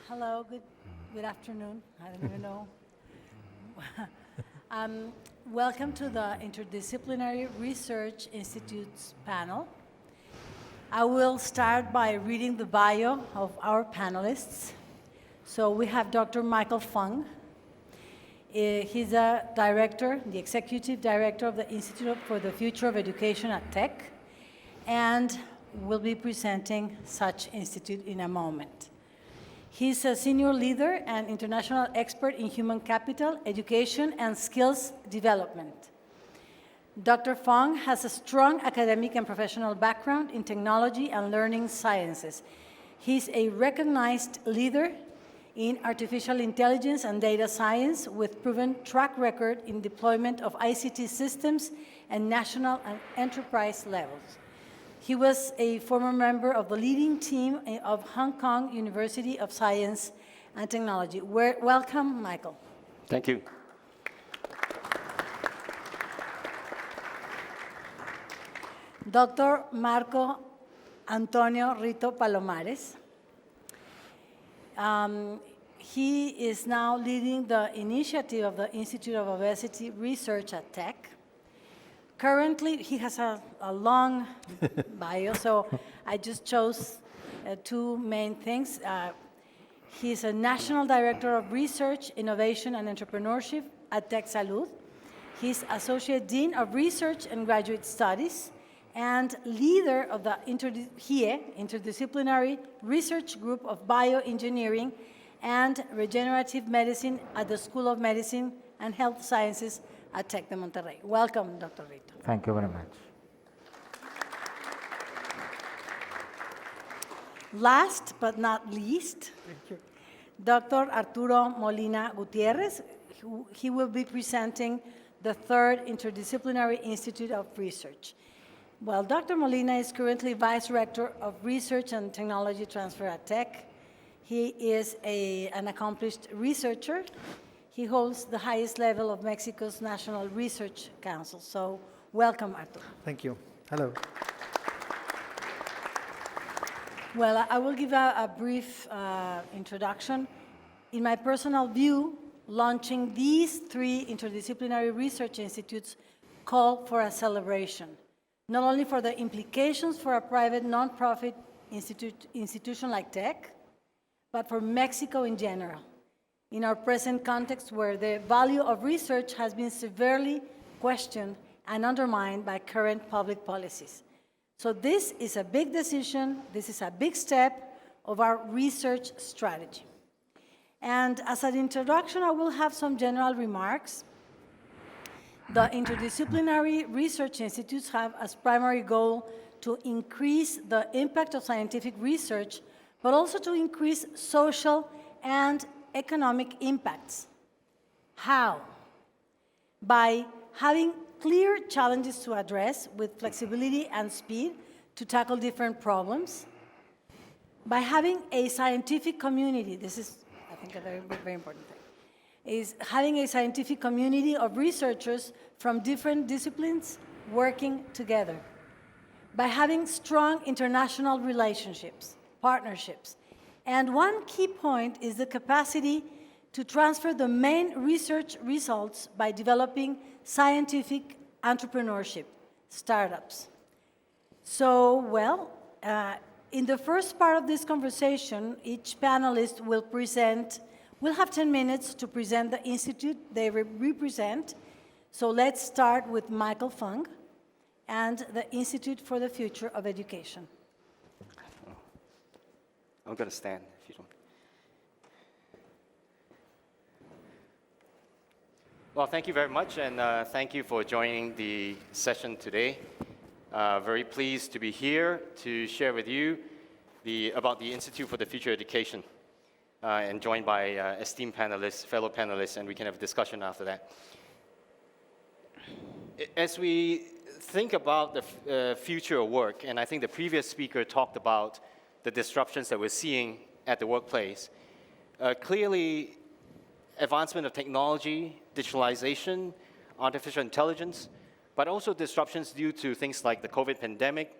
Hello, good afternoon. I don't even know. Welcome to the Interdisciplinary Research Institutes panel. I will start by reading the bio of our panelists. So we have Dr. Michael Fung. He's a director, the executive director of the Institute for the Future of Education at Tech, and will be presenting such institute in a moment. He's a senior leader and international expert in human capital, education, and skills development. Dr. Fung has a strong academic and professional background in technology and learning sciences. He's a recognized leader in artificial intelligence and data science with proven track record in deployment of ICT systems at national and enterprise levels. He was a former member of the leading team of Hong Kong University of Science and Technology. Welcome, Michael. Thank you. Dr. Marco Antonio Rito Palomares. He is now leading the initiative of the Institute of Obesity Research at Tech. Currently, he has a long bio, so I just chose two main things. He's a National Director of Research, Innovation, and Entrepreneurship at Tech Salud. He's Associate Dean of Research and Graduate Studies and leader of the Interdisciplinary Research Group of Bioengineering and Regenerative Medicine at the School of Medicine and Health Sciences at Tec de Monterrey. Welcome, Dr. Rito. Thank you very much. Last but not least, Dr. Arturo Molina Gutiérrez. He will be presenting the third Interdisciplinary Institute of Research. Well, Dr. Molina is currently Vice Rector of Research and Technology Transfer at Tech. He is an accomplished researcher. He holds the highest level of Mexico's National Research Council. So welcome, Arturo. Thank you. Hello. Well, I will give a brief introduction. In my personal view, launching these three interdisciplinary research institutes call for a celebration, not only for the implications for a private nonprofit institution like Tech, but for Mexico in general, in our present context where the value of research has been severely questioned and undermined by current public policies. So this is a big decision, this is a big step of our research strategy. And as an introduction, I will have some general remarks. The interdisciplinary research institutes have as primary goal to increase the impact of scientific research, but also to increase social and economic impacts. How? By having clear challenges to address with flexibility and speed to tackle different problems. By having a scientific community, this is, I think, a very, very important thing, is having a scientific community of researchers from different disciplines working together. By having strong international relationships, partnerships. And one key point is the capacity to transfer the main research results by developing scientific entrepreneurship, startups. So, well, in the first part of this conversation, each panelist will have 10 minutes to present the institute they represent. So let's start with Michael Fung and the Institute for the Future of Education. I'm going to stand if you don't. Well, thank you very much, and thank you for joining the session today. Very pleased to be here to share with you about the Institute for the Future of Education, and joined by esteemed panelists, fellow panelists, and we can have a discussion after that. As we think about the future of work, and I think the previous speaker talked about the disruptions that we're seeing at the workplace. Clearly, advancement of technology, digitalization, artificial intelligence, but also disruptions due to things like the COVID pandemic,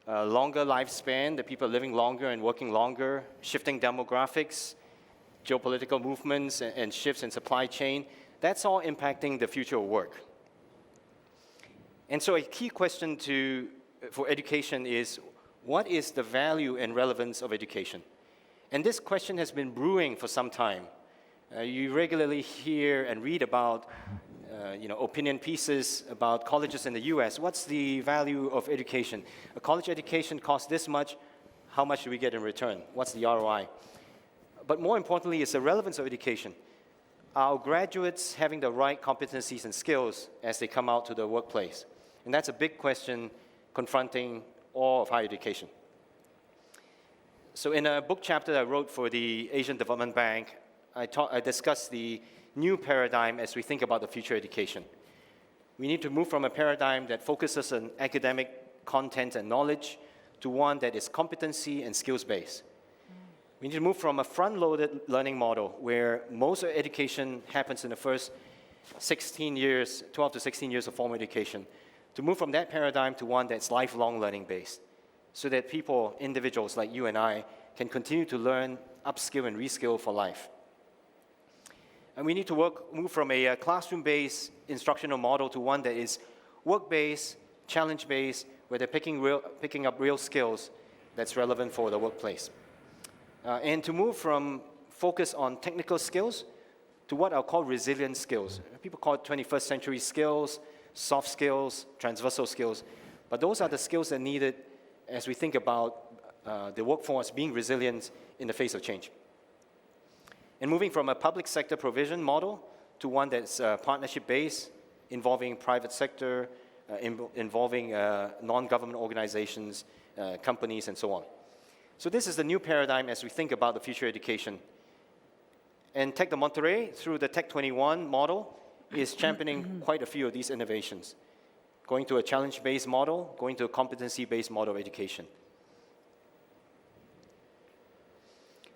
longer lifespan, the people are living longer and working longer, shifting demographics, geopolitical movements and shifts in supply chain. That's all impacting the future of work. And so a key question for education is, what is the value and relevance of education? And this question has been brewing for some time. You regularly hear and read about opinion pieces about colleges in the US. What's the value of education? A college education costs this much. How much do we get in return? What's the ROI? But more importantly, is the relevance of education. Are graduates having the right competencies and skills as they come out to the workplace? And that's a big question confronting all of higher education. So in a book chapter I wrote for the Asian Development Bank, I discussed the new paradigm as we think about the future education. We need to move from a paradigm that focuses on academic content and knowledge to one that is competency and skills-based. We need to move from a front-loaded learning model where most of education happens in the first 16 years, 12 to 16 years of formal education, to move from that paradigm to one that's lifelong learning-based, so that people, individuals like you and I, can continue to learn, upskill, and reskill for life. And we need to move from a classroom-based instructional model to one that is work-based, challenge-based, where they're picking up real skills that's relevant for the workplace. And to move from focus on technical skills to what I'll call resilient skills. People call it 21st century skills, soft skills, transversal skills. But those are the skills that are needed as we think about the workforce being resilient in the face of change. And moving from a public sector provision model to one that's partnership-based, involving private sector, involving non-government organizations, companies, and so on. So this is the new paradigm as we think about the future education. And Tech de Monterrey, through the Tech 21 model, is championing quite a few of these innovations, going to a challenge-based model, going to a competency-based model of education.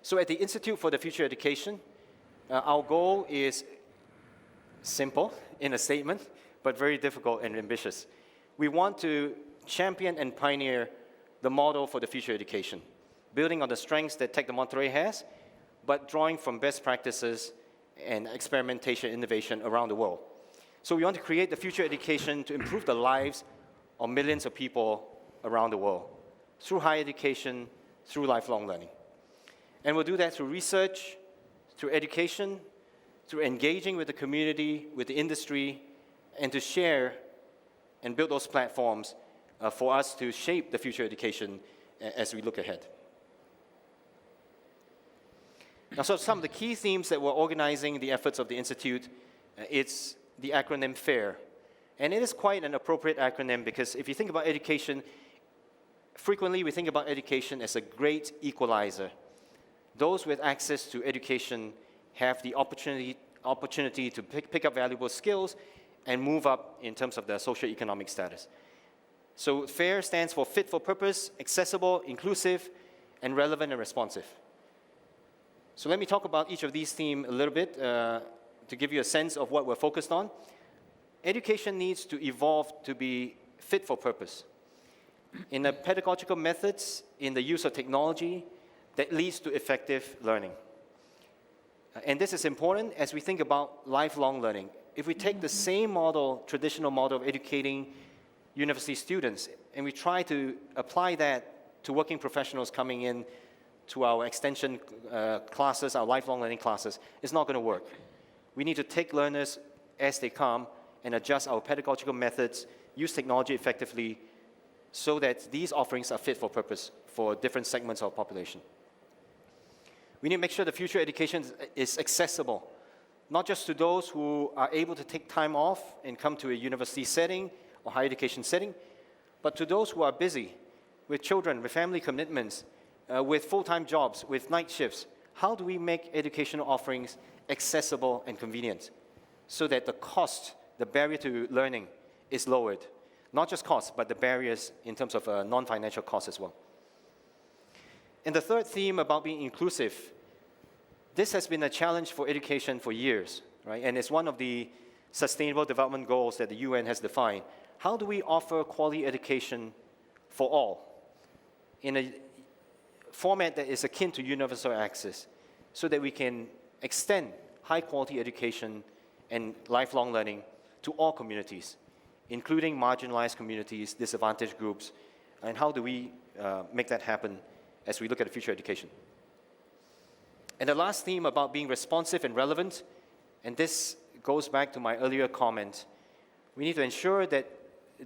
So at the Institute for the Future Education, our goal is simple in a statement, but very difficult and ambitious. We want to champion and pioneer the model for the future education, building on the strengths that Tech de Monterrey has, but drawing from best practices and experimentation innovation around the world. So we want to create the future education to improve the lives of millions of people around the world, through higher education, through lifelong learning. And we'll do that through research, through education, through engaging with the community, with the industry, and to share and build those platforms for us to shape the future education as we look ahead. Now, so some of the key themes that we're organizing the efforts of the Institute, it's the acronym FAIR. And it is quite an appropriate acronym because if you think about education, frequently we think about education as a great equalizer. Those with access to education have the opportunity to pick up valuable skills and move up in terms of their socioeconomic status. So FAIR stands for fit for purpose, accessible, inclusive, and relevant and responsive. So let me talk about each of these themes a little bit to give you a sense of what we're focused on. Education needs to evolve to be fit for purpose. In the pedagogical methods, in the use of technology, that leads to effective learning. And this is important as we think about lifelong learning. If we take the same model, traditional model of educating university students, and we try to apply that to working professionals coming in to our extension classes, our lifelong learning classes, it's not going to work. We need to take learners as they come and adjust our pedagogical methods, use technology effectively, so that these offerings are fit for purpose for different segments of our population. We need to make sure the future education is accessible, not just to those who are able to take time off and come to a university setting or higher education setting, but to those who are busy with children, with family commitments, with full-time jobs, with night shifts. How do we make educational offerings accessible and convenient so that the cost, the barrier to learning is lowered? Not just costs, but the barriers in terms of non-financial costs as well. And the third theme about being inclusive, this has been a challenge for education for years, right? And it's one of the Sustainable Development Goals that the UN has defined. How do we offer quality education for all? in a format that is akin to universal access so that we can extend high-quality education and lifelong learning to all communities, including marginalized communities, disadvantaged groups, and how do we make that happen as we look at the future education. And the last theme about being responsive and relevant, and this goes back to my earlier comment, we need to ensure that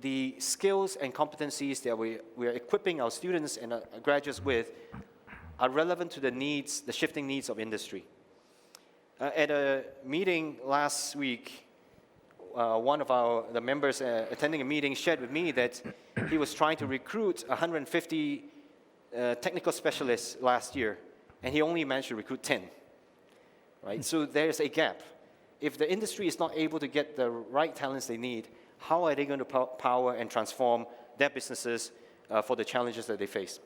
the skills and competencies that we are equipping our students and our graduates with are relevant to the needs, the shifting needs of industry. At a meeting last week, one of the members attending a meeting shared with me that he was trying to recruit 150 technical specialists last year, and he only managed to recruit 10, right? So there's a gap. If the industry is not able to get the right talents they need, how are they going to power and transform their businesses for the challenges that they face?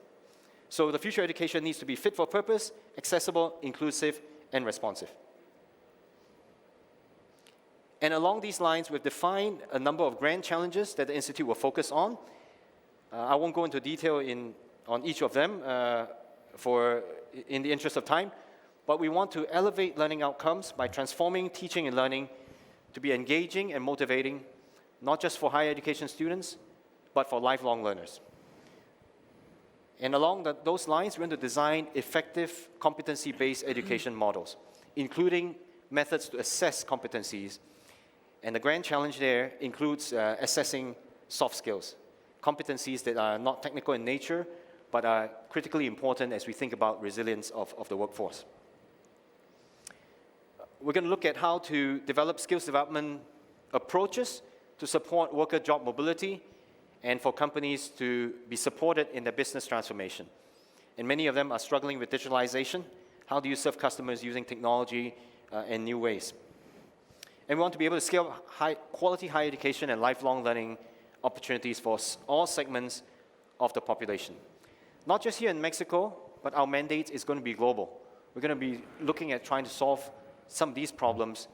So the future education needs to be fit for purpose, accessible, inclusive, and responsive. And along these lines, we've defined a number of grand challenges that the Institute will focus on. I won't go into detail on each of them in the interest of time, but we want to elevate learning outcomes by transforming teaching and learning to be engaging and motivating, not just for higher education students, but for lifelong learners. And along those lines, we're going to design effective competency-based education models, including methods to assess competencies. And the grand challenge there includes assessing soft skills, competencies that are not technical in nature, but are critically important as we think about resilience of the workforce. We're going to look at how to develop skills development approaches to support worker job mobility and for companies to be supported in their business transformation. And many of them are struggling with digitalization. How do you serve customers using technology in new ways? And we want to be able to scale quality higher education and lifelong learning opportunities for all segments of the population. Not just here in Mexico, but our mandate is going to be global. We're going to be looking at trying to solve some of these problems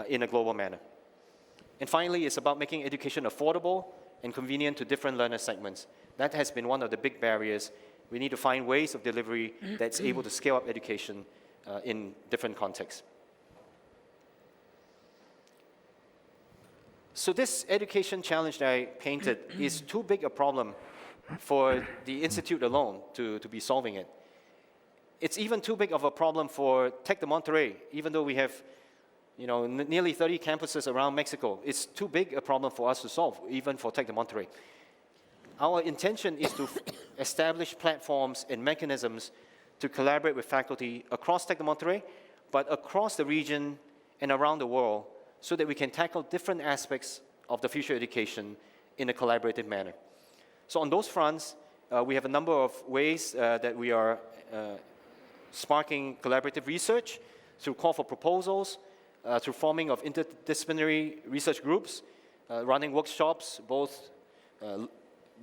in a global manner. And finally, it's about making education affordable and convenient to different learner segments. That has been one of the big barriers. We need to find ways of delivery that's able to scale up education in different contexts. So this education challenge that I painted is too big a problem for the Institute alone to be solving it. It's even too big of a problem for Tec de Monterrey, even though we have nearly 30 campuses around Mexico. It's too big a problem for us to solve, even for Tec de Monterrey. Our intention is to establish platforms and mechanisms to collaborate with faculty across Tec de Monterrey, but across the region and around the world, so that we can tackle different aspects of the future education in a collaborative manner. So on those fronts, we have a number of ways that we are sparking collaborative research through call for proposals, through forming of interdisciplinary research groups, running workshops both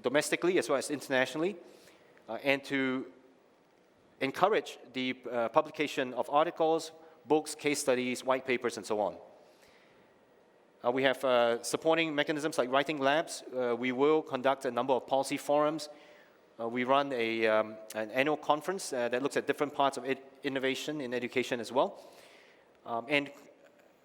domestically as well as internationally, and to encourage the publication of articles, books, case studies, white papers, and so on. We have supporting mechanisms like writing labs. We will conduct a number of policy forums. We run an annual conference that looks at different parts of innovation in education as well. And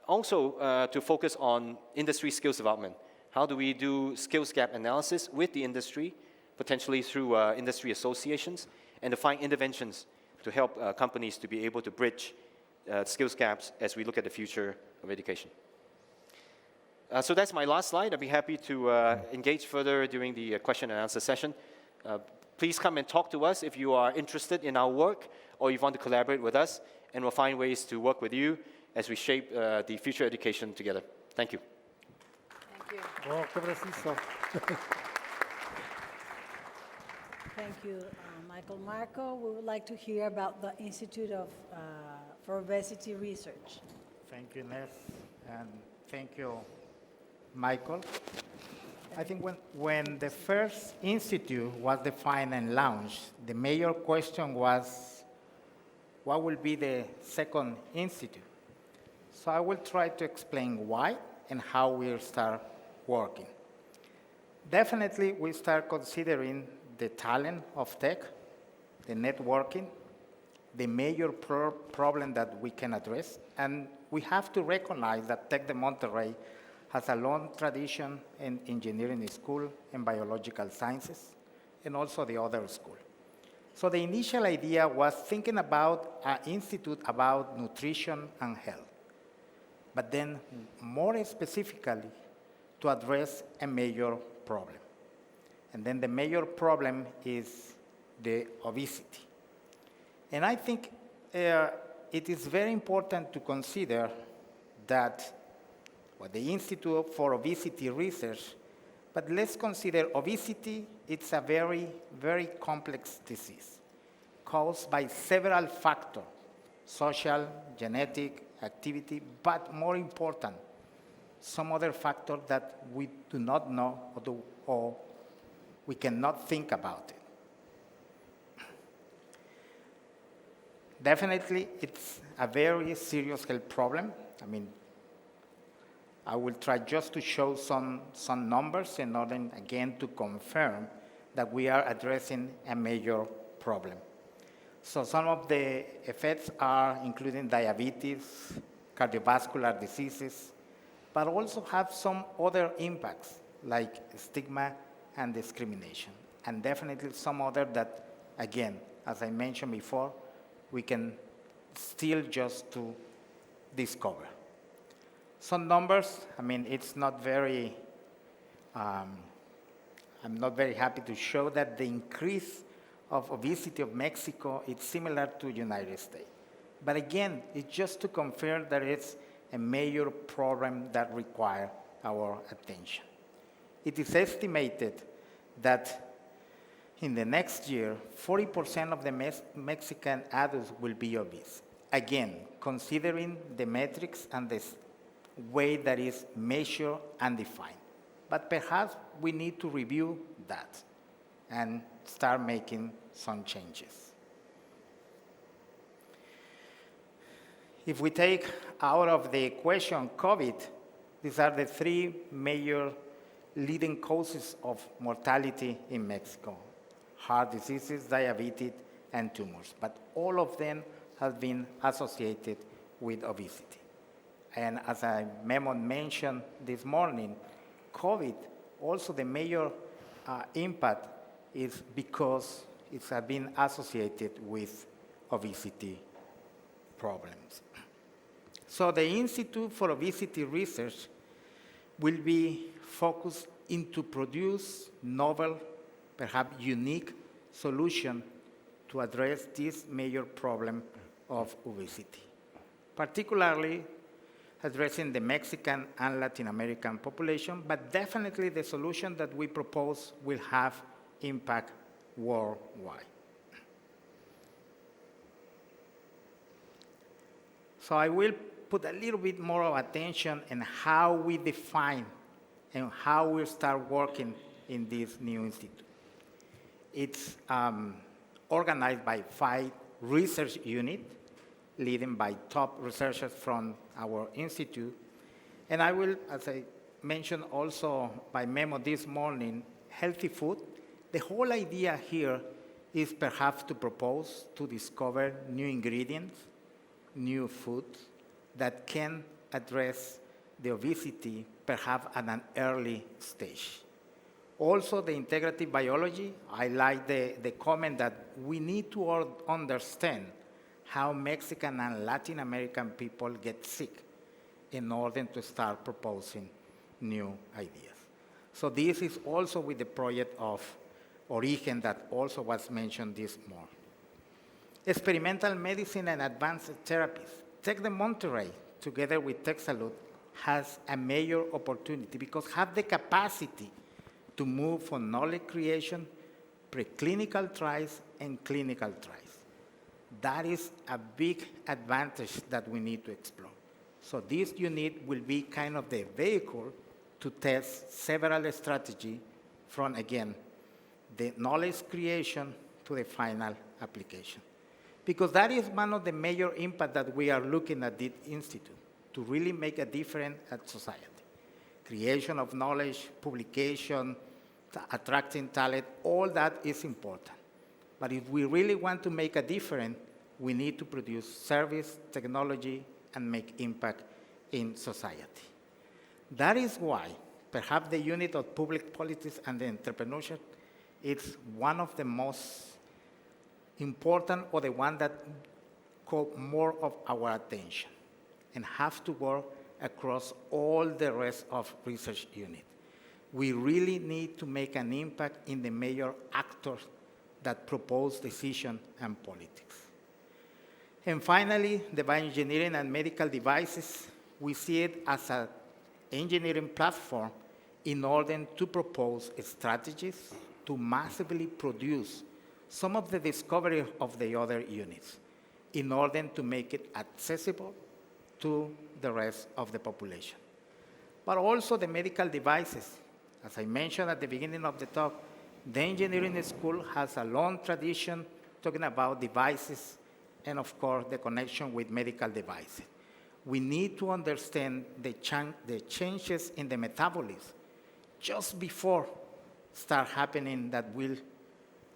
also to focus on industry skills development. How do we do skills gap analysis with the industry, potentially through industry associations, and to find interventions to help companies to be able to bridge skills gaps as we look at the future of education. So that's my last slide. I'd be happy to engage further during the question and answer session. Please come and talk to us if you are interested in our work or you want to collaborate with us, and we'll find ways to work with you as we shape the future education together. Thank you. Thank you. Oh, qué preciso. Thank you, Michael Marco. We would like to hear about the Institute for Obesity Research. Thank you, Inés, and thank you, Michael. I think when the first institute was defined and launched, the major question was, what will be the second institute? So I will try to explain why and how we'll start working. Definitely, we start considering the talent of tech, the networking, the major problem that we can address. And we have to recognize that Tec de Monterrey has a long tradition in engineering school and biological sciences, and also the other school. So the initial idea was thinking about an institute about nutrition and health, but then more specifically to address a major problem. And then the major problem is the obesity. And I think it is very important to consider that the Institute for Obesity Research, but let's consider obesity, it's a very, very complex disease caused by several factors, social, genetic, activity, but more important, some other factor that we do not know or we cannot think about it. Definitely, it's a very serious health problem. I mean, I will try just to show some numbers in order, again, to confirm that we are addressing a major problem. So some of the effects are including diabetes, cardiovascular diseases, but also have some other impacts like stigma and discrimination. And definitely some other that, again, as I mentioned before, we can still just to discover. Some numbers, I mean, it's not very, I'm not very happy to show that the increase of obesity of Mexico is similar to United States. But again, it's just to confirm that it's a major problem that requires our attention. It is estimated that in the next year, 40% of the Mexican adults will be obese. Again, considering the metrics and the way that is measured and defined. But perhaps we need to review that and start making some changes. If we take out of the equation COVID, these are the three major leading causes of mortality in Mexico: heart diseases, diabetes, and tumors. But all of them have been associated with obesity. And as I mentioned this morning, COVID, also the major impact is because it has been associated with obesity problems. So the Institute for Obesity Research will be focused into produce novel, perhaps unique solution to address this major problem of obesity, particularly addressing the Mexican and Latin American population, but definitely the solution that we propose will have impact worldwide. So I will put a little bit more of attention on how we define and how we start working in this new institute. It's organized by 5 research units, leading by top researchers from our institute. And I will, as I mentioned also by memo this morning, healthy food. The whole idea here is perhaps to propose to discover new ingredients, new foods that can address the obesity perhaps at an early stage. Also, the integrative biology, I like the comment that we need to understand how Mexican and Latin American people get sick in order to start proposing new ideas. So this is also with the project of Origen that also was mentioned this morning. Experimental medicine and advanced therapies. Tec de Monterrey, together with Tec Salud, has a major opportunity because have the capacity to move from knowledge creation, preclinical trials, and clinical trials. That is a big advantage that we need to explore. So this unit will be kind of the vehicle to test several strategies from, again, the knowledge creation to the final application. Because that is one of the major impacts that we are looking at this institute, to really make a difference at society. Creation of knowledge, publication, attracting talent, all that is important. But if we really want to make a difference, we need to produce service, technology, and make impact in society. That is why perhaps the unit of public policies and the entrepreneurship is one of the most important, or the one that caught more of our attention and have to work across all the rest of research units. We really need to make an impact in the major actors that propose decision and politics. And finally, the bioengineering and medical devices, we see it as an engineering platform in order to propose strategies to massively produce some of the discovery of the other units in order to make it accessible to the rest of the population. But also the medical devices. As I mentioned at the beginning of the talk, the engineering school has a long tradition talking about devices and, of course, the connection with medical devices. We need to understand the changes in the metabolism just before start happening that will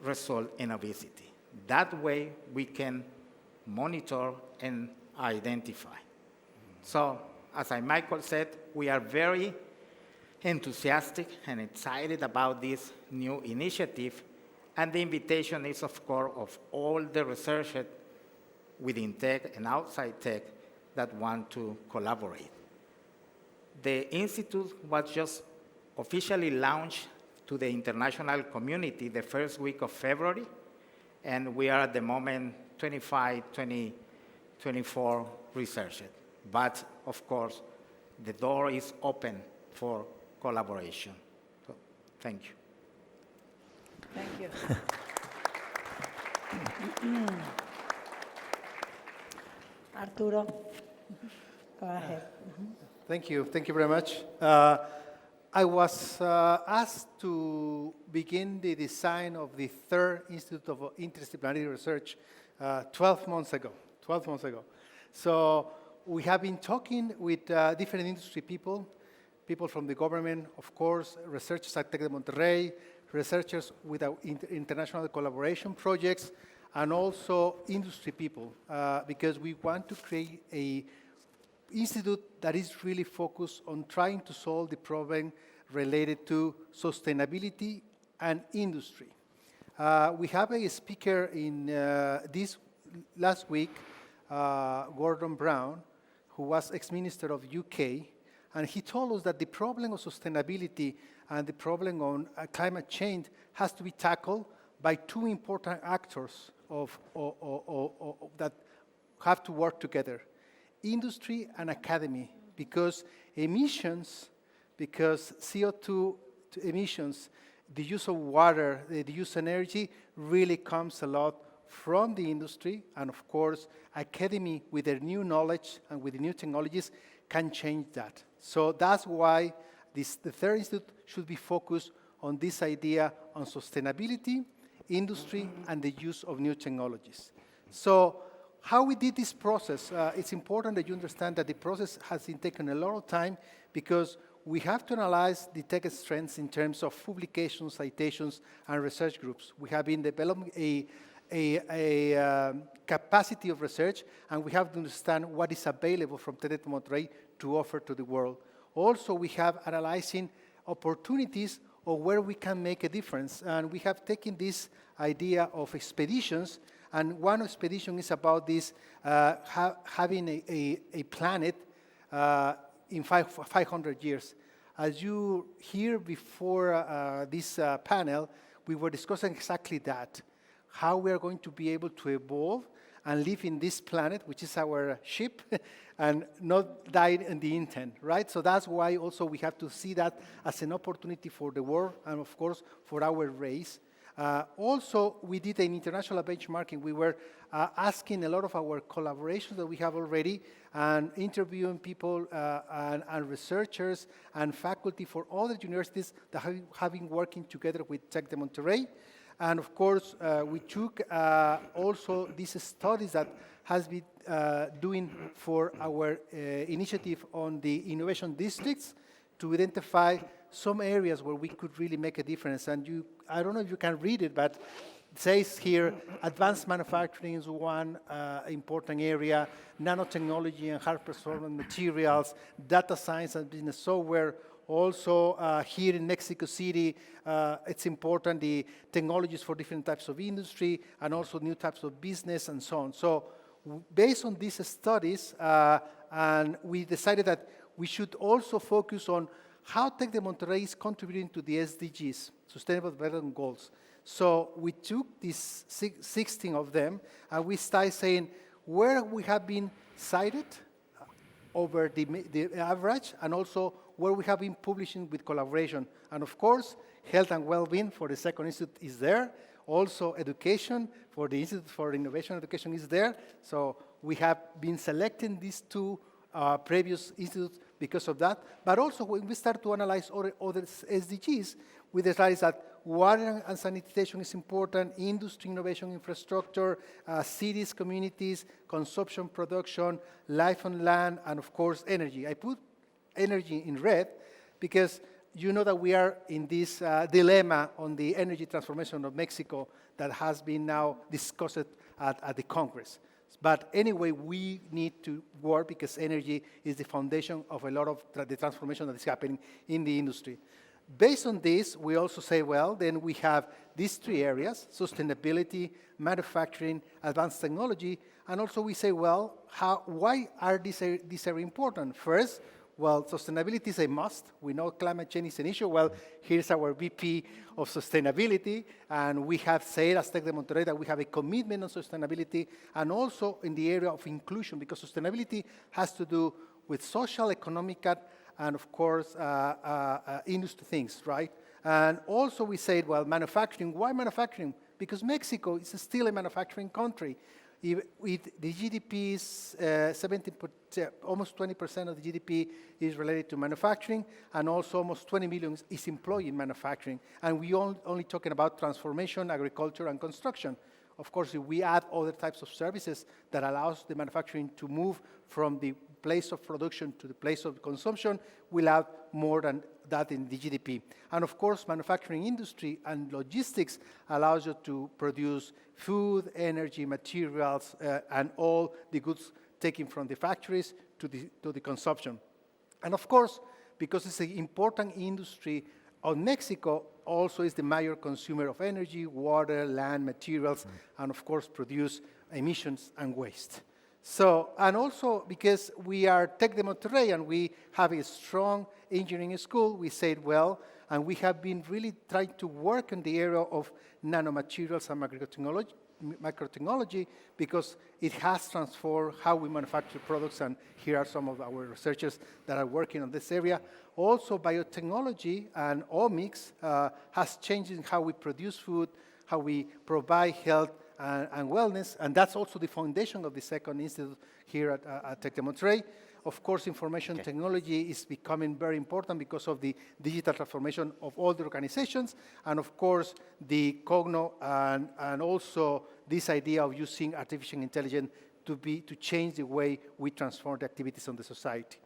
result in obesity. That way, we can monitor and identify. So, as Michael said, we are very enthusiastic and excited about this new initiative, and the invitation is, of course, of all the researchers within tech and outside tech that want to collaborate. The Institute was just officially launched to the international community the first week of February, and we are at the moment 25, 24 researchers. But, of course, the door is open for collaboration. So, thank you. Thank you. Arturo, go ahead. Thank you. Thank you very much. I was asked to begin the design of the third Institute of Interdisciplinary Research 12 months ago. So we have been talking with different industry people from the government, of course, researchers at Tec de Monterrey, researchers with our international collaboration projects, and also industry people, because we want to create an institute that is really focused on trying to solve the problem related to sustainability and industry. We have a speaker in this last week, Gordon Brown, who was ex-minister of UK, and he told us that the problem of sustainability and the problem on climate change has to be tackled by two important actors that have to work together, industry and academy, because CO2 emissions, the use of water, the use of energy really comes a lot from the industry, and of course, academy with their new knowledge and with the new technologies can change that. So that's why the third institute should be focused on this idea on sustainability, industry, and the use of new technologies. So how we did this process, it's important that you understand that the process has been taken a lot of time because we have to analyze the tech strengths in terms of publications, citations, and research groups. We have been developing a capacity of research, and we have to understand what is available from Tec de Monterrey to offer to the world. Also, we have analyzing opportunities of where we can make a difference, and we have taken this idea of expeditions, and one expedition is about this, having a planet in 500 years. As you hear before this panel, we were discussing exactly that, how we are going to be able to evolve and live in this planet, which is our ship, and not die in the intent, right? So that's why also we have to see that as an opportunity for the world and, of course, for our race. Also, we did an international benchmarking. We were asking a lot of our collaborations that we have already and interviewing people and researchers and faculty for other universities that have been working together with Tec de Monterrey. And of course, we took also these studies that has been doing for our initiative on the innovation districts to identify some areas where we could really make a difference. And I don't know if you can read it, but says here, advanced manufacturing is one important area, nanotechnology and high performance materials, data science and business software. Also, here in Mexico City, it's important, the technologies for different types of industry and also new types of business and so on. So based on these studies, and we decided that we should also focus on how Tec de Monterrey is contributing to the SDGs, Sustainable Development Goals. So we took these 16 of them, and we started saying where we have been cited over the average, and also where we have been publishing with collaboration. And of course, health and well-being for the second institute is there. Also, education for the Institute for Innovation and Education is there. So we have been selecting these two previous institutes because of that. But also, when we start to analyze other SDGs, we decided that water and sanitation is important, industry, innovation, infrastructure, cities, communities, consumption, production, life on land, and of course, energy. I put energy in red because you know that we are in this dilemma on the energy transformation of Mexico that has been now discussed at the Congress. But anyway, we need to work because energy is the foundation of a lot of the transformation that is happening in the industry. Based on this, we also say, well, then we have these three areas, sustainability, manufacturing, advanced technology, and also we say, well, why are these areas important? First, well, sustainability is a must. We know climate change is an issue. Well, here's our VP of sustainability, and we have said as Tec de Monterrey that we have a commitment on sustainability, and also in the area of inclusion, because sustainability has to do with social, economic, and of course, industry things, right? And also we said, well, manufacturing. Why manufacturing? Because Mexico is still a manufacturing country. With the GDP is 17%, almost 20% of the GDP is related to manufacturing, and also almost 20 million is employed in manufacturing. And we only talking about transformation, agriculture, and construction. Of course, if we add other types of services that allows the manufacturing to move from the place of production to the place of consumption, we'll have more than that in the GDP. And of course, manufacturing industry and logistics allows you to produce food, energy, materials, and all the goods taken from the factories to the consumption. And of course, because it's an important industry of Mexico, also is the major consumer of energy, water, land, materials, and of course produce emissions and waste. So, and also because we are Tec de Monterrey and we have a strong engineering school, we said, well, and we have been really trying to work in the area of nanomaterials and microtechnology because it has transformed how we manufacture products, and here are some of our researchers that are working on this area. Also, biotechnology and omics has changed in how we produce food, how we provide health and wellness, and that's also the foundation of the second institute here at Tec de Monterrey. Of course, information technology is becoming very important because of the digital transformation of all the organizations, and of course, the cogno and also this idea of using artificial intelligence to change the way we transform the activities on the society.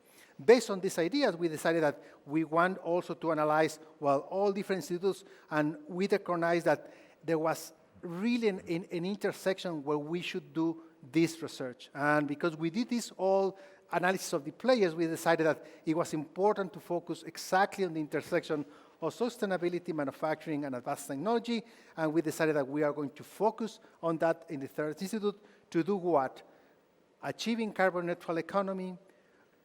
Based on these ideas, we decided that we want also to analyze, well, all different institutes, and we recognized that there was really an intersection where we should do this research. And because we did this all analysis of the players, we decided that it was important to focus exactly on the intersection of sustainability, manufacturing, and advanced technology. And we decided that we are going to focus on that in the third institute to do what? Achieving carbon neutral economy,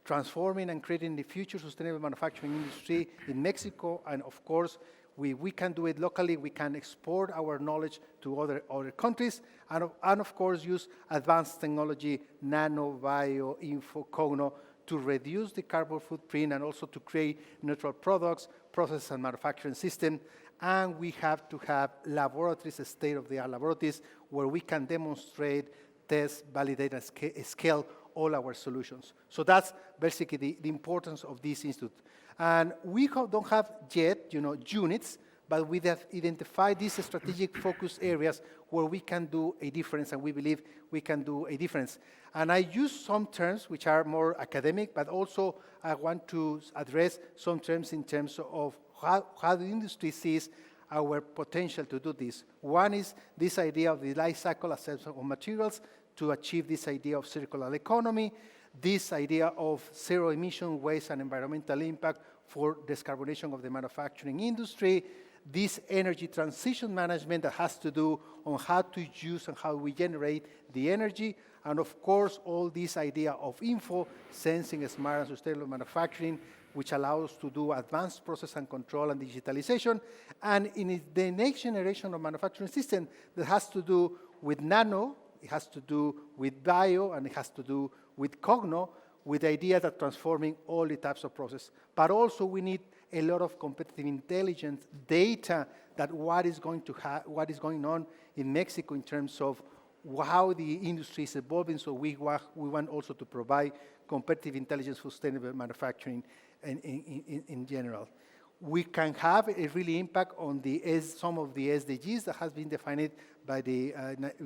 transforming and creating the future sustainable manufacturing industry in Mexico, and of course, we can do it locally, we can export our knowledge to other countries, and of course use advanced technology, nano, bio, info, cogno, to reduce the carbon footprint and also to create neutral products, process and manufacturing system. And we have to have laboratories, state-of-the-art laboratories, where we can demonstrate, test, validate, and scale all our solutions. So that's basically the importance of this institute. And we don't have yet, units, but we have identified these strategic focus areas where we can do a difference, and we believe we can do a difference. And I use some terms which are more academic, but also I want to address some terms in terms of how the industry sees our potential to do this. One is this idea of the life cycle assessment of materials to achieve this idea of circular economy, this idea of zero emission waste and environmental impact for decarbonization of the manufacturing industry, this energy transition management that has to do on how to use and how we generate the energy, and of course, all this idea of info, sensing, smart and sustainable manufacturing, which allows us to do advanced process and control and digitalization. And in the next generation of manufacturing system that has to do with nano, it has to do with bio, and it has to do with cogno, with the idea that transforming all the types of process. But also we need a lot of competitive intelligence data that what is going on in Mexico in terms of how the industry is evolving. So we want also to provide competitive intelligence for sustainable manufacturing in general. We can have a really impact on some of the SDGs that has been defined by the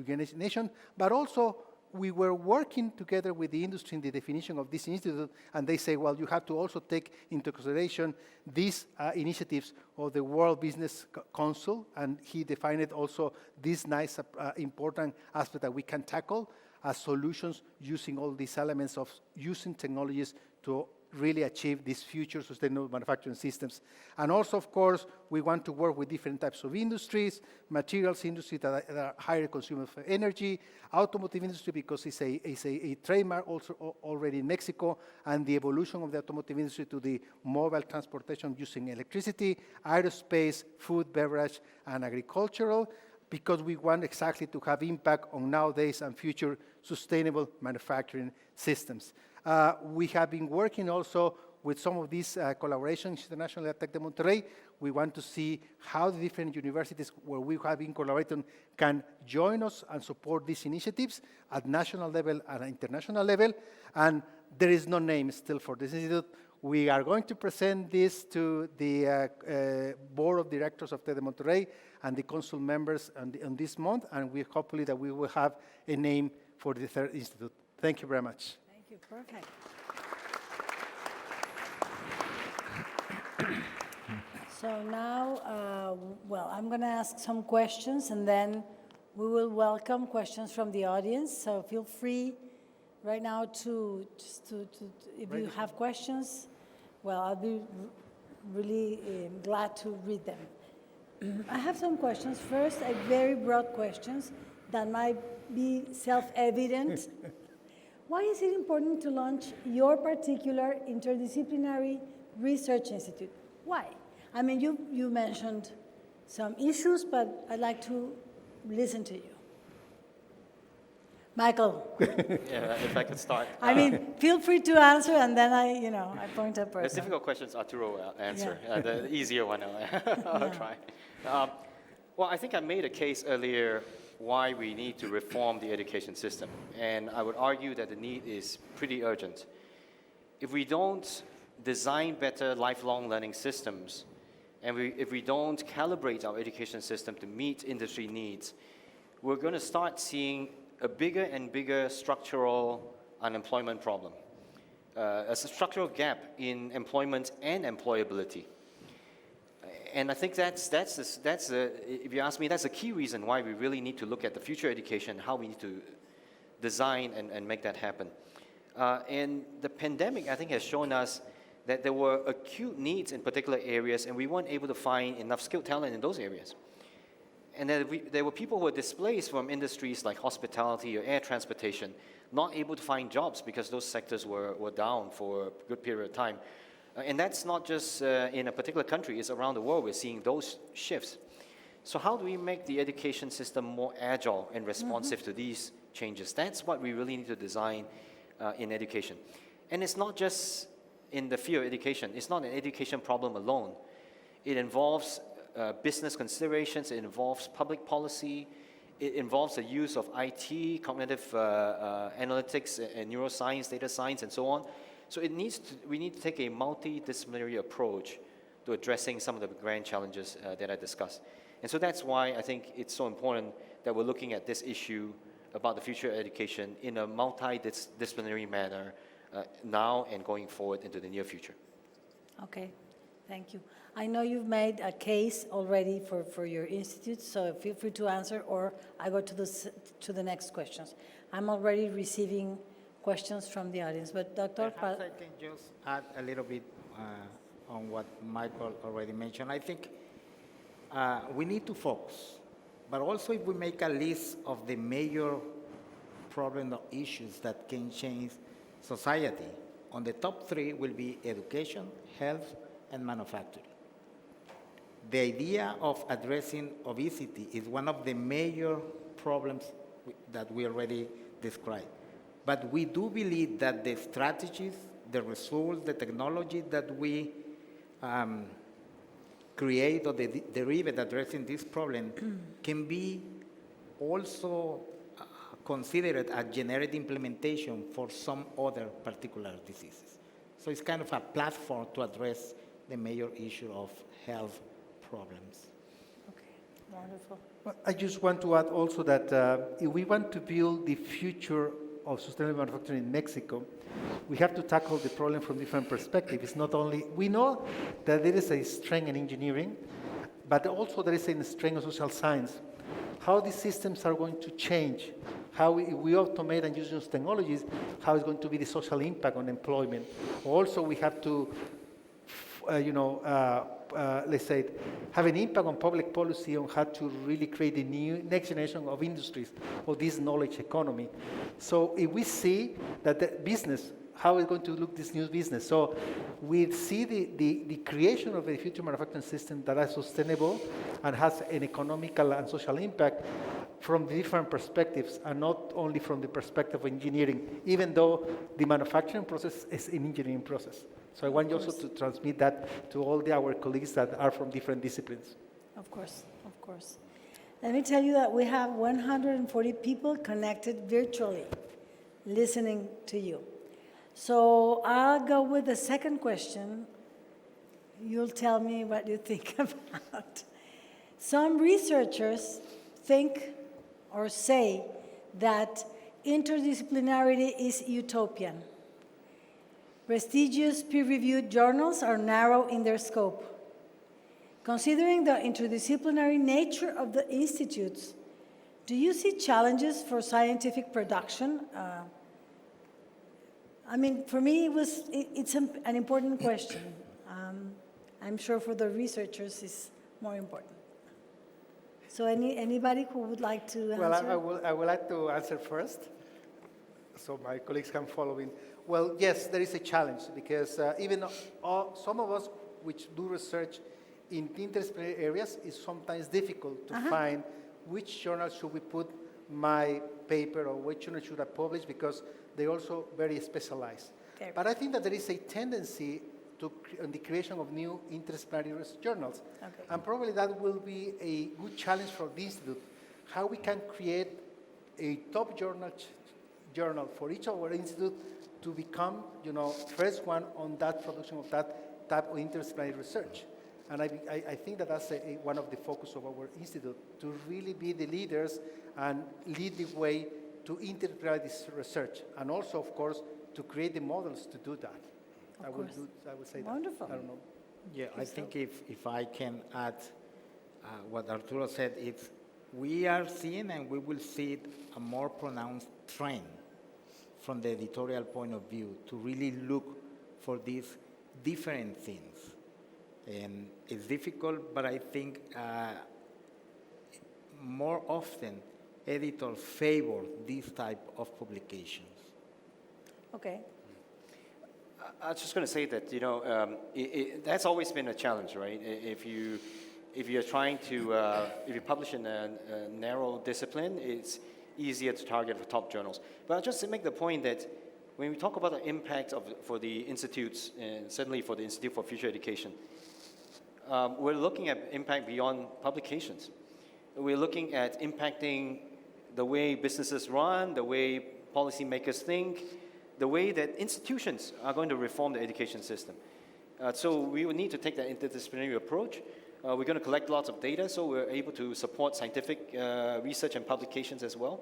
United Nations, but also we were working together with the industry in the definition of this institute, and they say, well, you have to also take into consideration these initiatives of the World Business Council, and he defined also this nice important aspect that we can tackle as solutions using all these elements of using technologies to really achieve these future sustainable manufacturing systems. And also, of course, we want to work with different types of industries, materials industry that are higher consumers for energy, automotive industry because it's a trademark also already in Mexico, and the evolution of the automotive industry to the mobile transportation using electricity, aerospace, food, beverage, and agricultural, because we want exactly to have impact on nowadays and future sustainable manufacturing systems. We have been working also with some of these collaborations internationally at Tec de Monterrey. We want to see how the different universities where we have been collaborating can join us and support these initiatives at national level and international level. And there is no name still for this institute. We are going to present this to the board of directors of Tec de Monterrey and the council members on this month, and we hopefully that we will have a name for the third institute. Thank you very much. Thank you, perfect. So now, well, I'm going to ask some questions, and then we will welcome questions from the audience. So feel free right now to if you have questions, well, I'll be really glad to read them. I have some questions. First, very broad questions that might be self-evident. Why is it important to launch your particular interdisciplinary research institute? Why? I mean, you mentioned some issues, but I'd like to listen to you. Michael. Yeah, if I could start. I mean, feel free to answer, and then I point at person. The difficult questions Arturo will answer. Yeah. The easier one I'll try. Well, I think I made a case earlier why we need to reform the education system. And I would argue that the need is pretty urgent. If we don't design better lifelong learning systems, and if we don't calibrate our education system to meet industry needs, we're going to start seeing a bigger and bigger structural unemployment problem, a structural gap in employment and employability. And I think that's if you ask me, that's a key reason why we really need to look at the future education, how we need to design and make that happen. And the pandemic, I think, has shown us that there were acute needs in particular areas, and we weren't able to find enough skilled talent in those areas. And that there were people who were displaced from industries like hospitality or air transportation, not able to find jobs because those sectors were down for a good period of time. And that's not just in a particular country, it's around the world we're seeing those shifts. So how do we make the education system more agile and responsive to these changes? That's what we really need to design in education. And it's not just in the field of education. It's not an education problem alone. It involves business considerations, it involves public policy, it involves the use of IT, cognitive analytics, and neuroscience, data science, and so on. So we need to take a multidisciplinary approach to addressing some of the grand challenges that I discussed. And so that's why I think it's so important that we're looking at this issue about the future of education in a multidisciplinary manner now and going forward into the near future. Okay, Thank you. I know you've made a case already for your institute, so feel free to answer, or I go to the next questions. I'm already receiving questions from the audience, but Dr. Perhaps I can just add a little bit on what Michael already mentioned. I think we need to focus, but also if we make a list of the major problems or issues that can change society, on the top 3 will be education, health, and manufacturing. The idea of addressing obesity is one of the major problems that we already described. But we do believe that the strategies, the results, the technology that we create or derive addressing this problem can be also considered a generic implementation for some other particular diseases. So it's kind of a platform to address the major issue of health problems. Okay, wonderful. Well, I just want to add also that if we want to build the future of sustainable manufacturing in Mexico, we have to tackle the problem from different perspectives. It's not only, we know that there is a strength in engineering, but also there is a strength of social science. How these systems are going to change, how we automate and use those technologies, how it's going to be the social impact on employment. Also, we have to, let's say, have an impact on public policy on how to really create the new next generation of industries of this knowledge economy. So if we see that the business, how is going to look this new business? So we see the creation of a future manufacturing system that is sustainable and has an economical and social impact from different perspectives and not only from the perspective of engineering, even though the manufacturing process is an engineering process. So I want you also to transmit that to all our colleagues that are from different disciplines. Of course, of course. Let me tell you that we have 140 people connected virtually, listening to you. So I'll go with the second question. You'll tell me what you think about. Some researchers think or say that interdisciplinarity is utopian. Prestigious peer-reviewed journals are narrow in their scope. Considering the interdisciplinary nature of the institutes, do you see challenges for scientific production? I mean, for me, it's an important question. I'm sure for the researchers it's more important. So anybody who would like to answer? Well, I would like to answer first, so my colleagues can follow in. Well, yes, there is a challenge because even some of us which do research in interdisciplinary areas, it's sometimes difficult to find which journal should we put my paper or which journal should I publish because they're also very specialized. Okay. But I think that there is a tendency in the creation of new interdisciplinary journals. Okay. And probably that will be a good challenge for the Institute, how we can create a top journal for each of our institute to become, first one on that production of that type of interdisciplinary research. And I think that that's one of the focus of our institute, to really be the leaders and lead the way to interdisciplinary this research. And also, of course, to create the models to do that. I would say Wonderful. that. I don't know. Yeah, I think if I can add what Arturo said, it's we are seeing and we will see a more pronounced trend from the editorial point of view to really look for these different things. And it's difficult, but I think more often editors favor these type of publications. Okay. I was just going to say that, that's always been a challenge, right? If you're trying to, if you publish in a narrow discipline, it's easier to target for top journals. But just to make the point that when we talk about the impact for the institutes, and certainly for the Institute for Future Education, we're looking at impact beyond publications. We're looking at impacting the way businesses run, the way policymakers think, the way that institutions are going to reform the education system. So we will need to take that interdisciplinary approach. We're going to collect lots of data, so we're able to support scientific research and publications as well.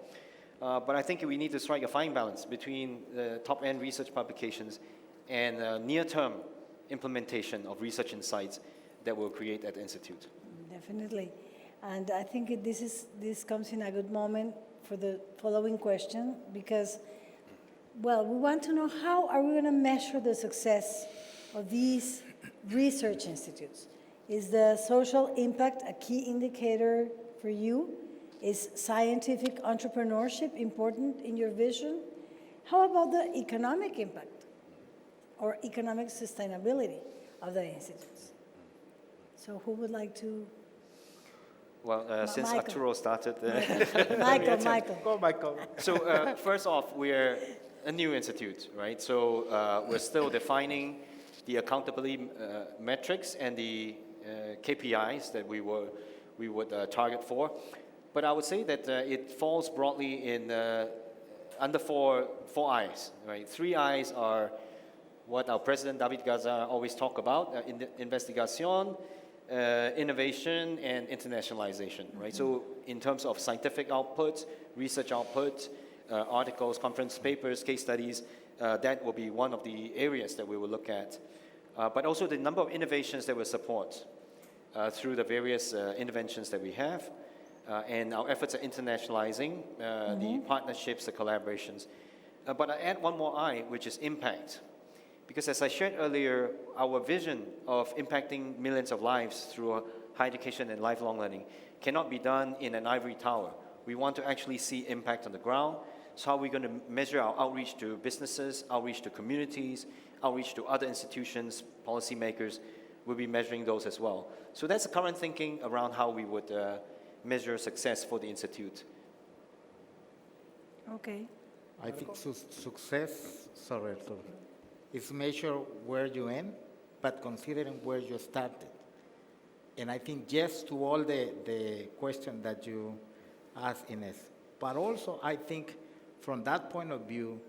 But I think we need to strike a fine balance between the top-end research publications and near-term implementation of research insights that we'll create at the Institute. Definitely. And I think this comes in a good moment for the following question, because, well, we want to know how are we going to measure the success of these research institutes? Is the social impact a key indicator for you? Is scientific entrepreneurship important in your vision? How about the economic impact or economic sustainability of the institutes? So who would like to? Well, since Michael. Arturo started, Michael. Go, Michael. so first off, we're a new institute, right? So we're still defining the accountability metrics and the KPIs that we would target for. But I would say that it falls broadly in under four I's, right? 3 I's are what our president David Gaza always talk about: Investigación, innovation, and internationalization, right? So in terms of scientific output, research output, articles, conference papers, case studies, that will be one of the areas that we will look at. But also the number of innovations that we support through the various interventions that we have, and our efforts at internationalizing the partnerships, the collaborations. But I add one more I, which is impact. Because as I shared earlier, our vision of impacting millions of lives through higher education and lifelong learning cannot be done in an ivory tower. We want to actually see impact on the ground. So how are we going to measure our outreach to businesses, outreach to communities, outreach to other institutions, policymakers? We'll be measuring those as well. So that's the current thinking around how we would measure success for the Institute. Okay. I think success, sorry, Arturo, is measure where you end, but considering where you started. And I think yes to all the question that you asked, Inés. But also, I think from that point of view,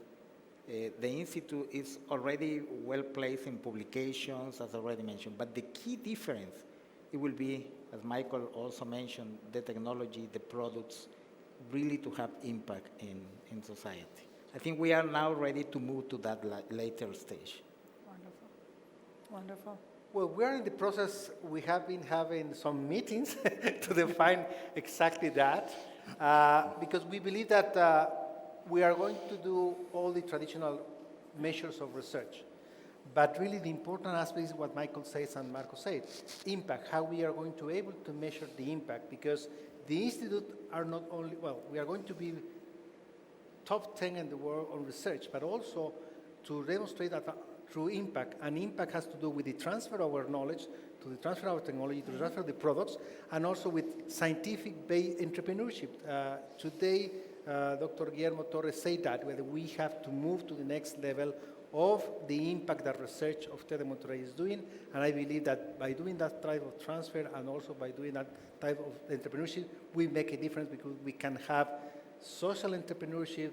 the Institute is already well placed in publications, as already mentioned. But the key difference, it will be, as Michael also mentioned, the technology, the products, really to have impact in society. I think we are now ready to move to that later stage. Wonderful. Wonderful. Well, we are in the process. We have been having some meetings to define exactly that, because we believe that we are going to do all the traditional measures of research. But really the important aspect is what Michael says and Marco said, impact, how we are going to be able to measure the impact, because the Institute are not only, well, we are going to be top 10 in the world on research, but also to demonstrate that through impact, and impact has to do with the transfer of our knowledge, to the transfer of our technology, to the transfer of the products, and also with scientific-based entrepreneurship. Today, Dr. Guillermo Torres said that whether we have to move to the next level of the impact that research of TED de Monterrey is doing, and I believe that by doing that type of transfer and also by doing that type of entrepreneurship, we make a difference because we can have social entrepreneurship,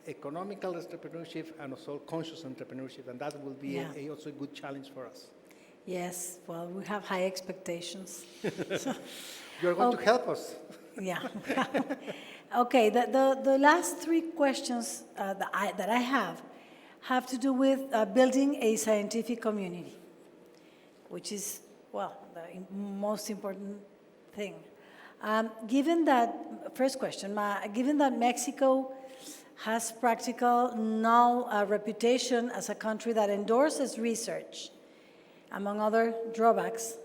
economical entrepreneurship, and also conscious entrepreneurship, and that will be also a good challenge for us. Yes, well, we have high expectations. You're going to help us. Yeah. Okay, the last 3 questions that I have to do with building a scientific community, which is, well, the most important thing. Given that, first question, given that Mexico has practical now reputation as a country that endorses research, among other drawbacks,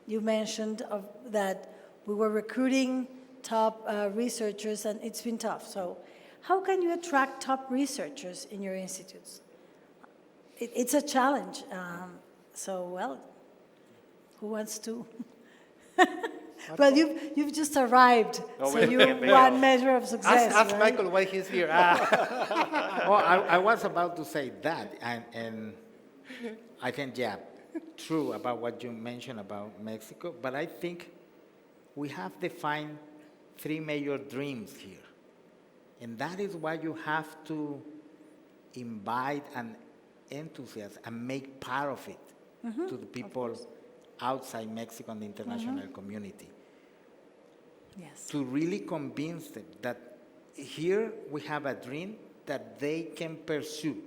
you mentioned that we were recruiting top researchers and it's been tough. So how can you attract top researchers in your institutes? It's a challenge. So, well, who wants to? Well, you've just arrived, so you want measure of success. Ask right? Michael why he's here. Oh, I was about to say that, and I think, yeah, true about what you mentioned about Mexico, but I think we have defined 3 major dreams here. And that is why you have to invite an enthusiast and make part of it to the people outside Mexico and the international community. Yes. To really convince them that here we have a dream that they can pursue,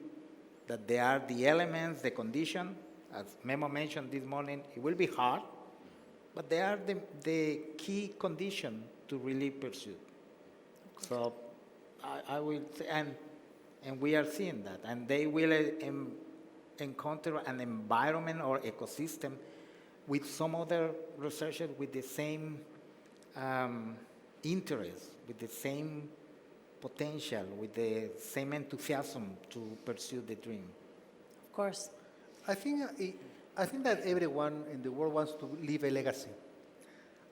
that there are the elements, the condition, As Memo mentioned this morning, it will be hard, but they are the key condition to really pursue. So I will say, and we are seeing that, and they will encounter an environment or ecosystem with some other researchers with the same interest, with the same potential, with the same enthusiasm to pursue the dream. Of course. I think that everyone in the world wants to leave a legacy.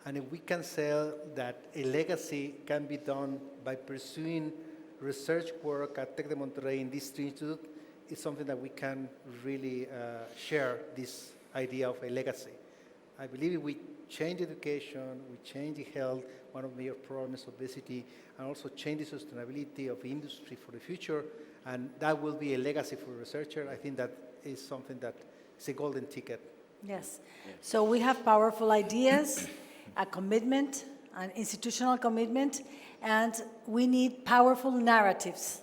And if we can say that a legacy can be done by pursuing research work at Tec de Monterrey in this institute, it's something that we can really share this idea of a legacy. I believe if we change education, we change the health, one of the major problems, obesity, and also change the sustainability of industry for the future, and that will be a legacy for a researcher. I think that is something that is a golden ticket. Yes. So we have powerful ideas, a commitment, an institutional commitment, and we need powerful narratives,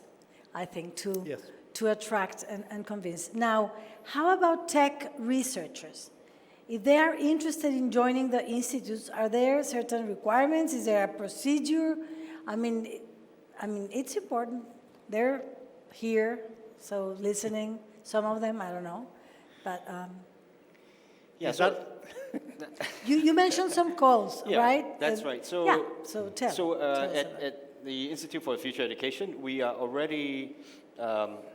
I think, to attract and convince. Now, how about tech researchers? If they are interested in joining the institutes, are there certain requirements? Is there a procedure? I mean, it's important. They're here, so listening. Some of them, I don't know, but Yeah, so you mentioned some calls, yeah, right? that's right. So yeah, so tell. So tell us about it. at the Institute for Future Education, we are already,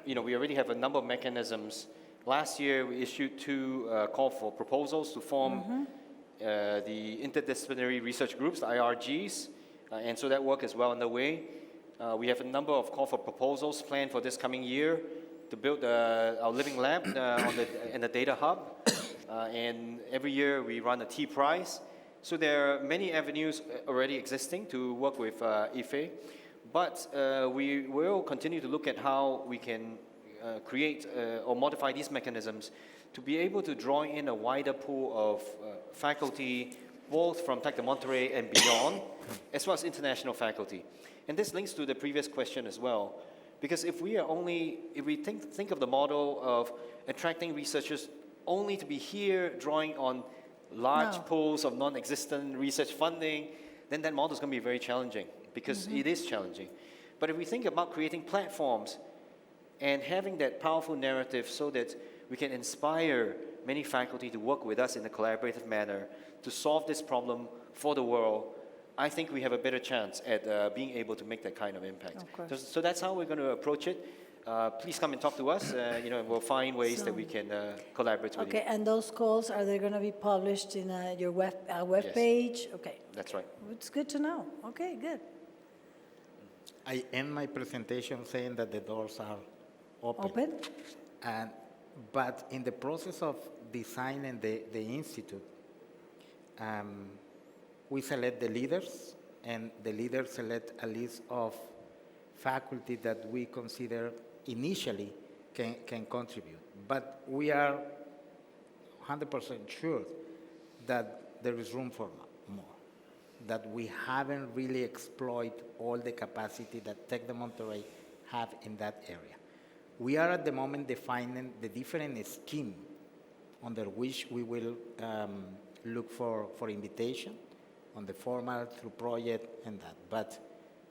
we already have a number of mechanisms. Last year, we issued 2 call for proposals to form the Interdisciplinary Research Groups, the IRGs, and so that work is well underway. We have a number of call for proposals planned for this coming year to build our living lab and the data hub. And every year we run a T prize. So there are many avenues already existing to work with IFE. But we will continue to look at how we can create or modify these mechanisms to be able to draw in a wider pool of faculty, both from Tec de Monterrey and beyond, as well as international faculty. And this links to the previous question as well. Because if we think of the model of attracting researchers only to be here drawing on large pools of non-existent research funding, then that model is going to be very challenging, because it is challenging. But if we think about creating platforms and having that powerful narrative so that we can inspire many faculty to work with us in a collaborative manner to solve this problem for the world, I think we have a better chance at being able to make that kind of impact. Of course. So that's how we're going to approach it. Please come and talk to us, and we'll find ways that we can collaborate with you. Okay, and those calls, are they going to be published in your web page? Okay. That's right. It's good to know. Okay, good. I end my presentation saying that the doors are open. Open? But in the process of designing the institute, we select the leaders, and the leaders select a list of faculty that we consider initially can contribute. But we are 100% sure that there is room for more, that we haven't really exploited all the capacity that Tec de Monterrey have in that area. We are at the moment defining the different scheme under which we will look for invitation on the formal, through project, and that. But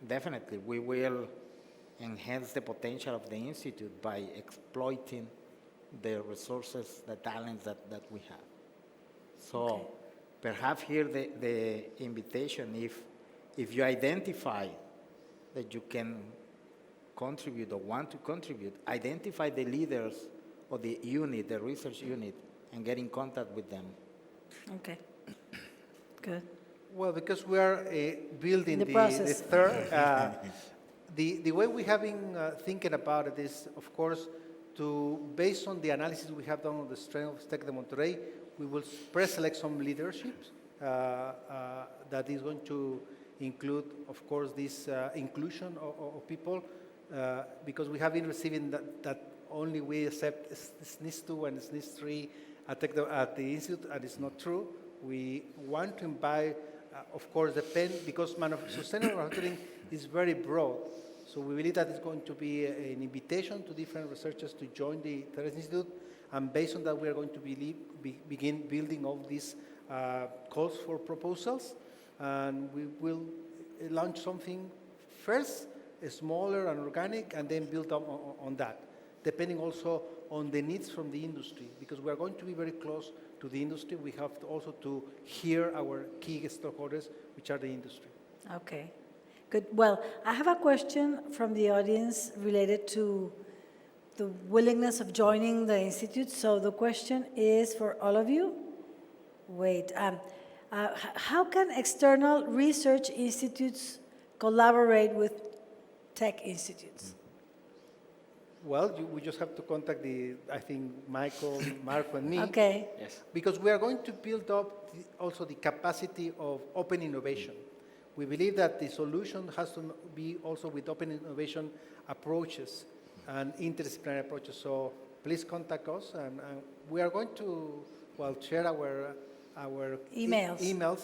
definitely we will enhance the potential of the institute by exploiting the resources, the talents that we have. So perhaps here the invitation, if you identify that you can contribute or want to contribute, identify the leaders of the unit, the research unit, and get in contact with them. Okay. Good. Well, because we are building The the process. third, the way we have been thinking about it is, of course, based on the analysis we have done on the strength of Tec de Monterrey, we will pre-select some leaderships that is going to include, of course, this inclusion of people, because we have been receiving that only we accept SNIS 2 and SNIS 3 at the Institute, and it's not true. We want to invite, of course, because sustainable manufacturing is very broad. So we believe that it's going to be an invitation to different researchers to join the Third Institute, And based on that, we are going to begin building all these calls for proposals. And we will launch something first, smaller and organic, and then build up on that, depending also on the needs from the industry, because we are going to be very close to the industry. We have also to hear our key stakeholders, which are the industry. Okay, good. Well, I have a question from the audience related to the willingness of joining the Institute. So the question is for all of you. Wait, how can external research institutes collaborate with tech institutes? Well, we just have to contact I think, Michael, Marco, and me. Okay. Yes. Because we are going to build up also the capacity of open innovation. We believe that the solution has to be also with open innovation approaches and interdisciplinary approaches. So please contact us, and we are going to, well, share our Emails. emails.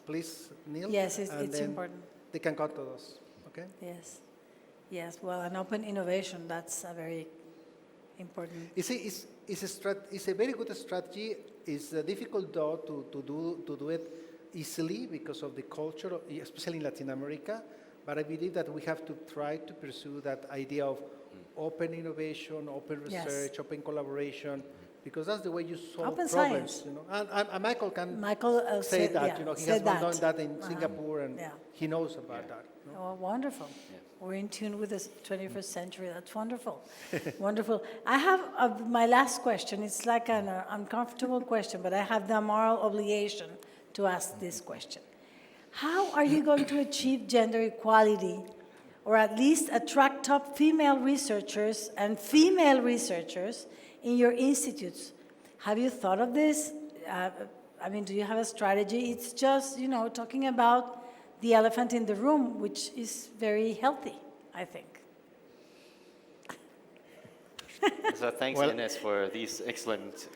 Please, Neil. Yes, and it's then important. They can contact us. Okay. Yes. Yes, well, an open innovation, that's a very important. It's a very good strategy. It's difficult, though, to do it easily because of the culture, especially in Latin America. But I believe that we have to try to pursue that idea of open innovation, open research, Yes. open collaboration, because that's the way you solve Open problems. science. You know, and Michael can say said, that. yeah, You know, he said has been doing that in Uh-huh. Singapore, and Yeah. he knows about that. You know? Oh, wonderful. We're in tune with the 21st century. That's wonderful. Wonderful. I have my last question. It's like an uncomfortable question, but I have the moral obligation to ask this question. How are you going to achieve gender equality, or at least attract top female researchers and female researchers in your institutes? Have you thought of this? I mean, do you have a strategy? It's just, talking about the elephant in the room, which is very healthy, I think. So thanks, Well- Inés, for these excellent,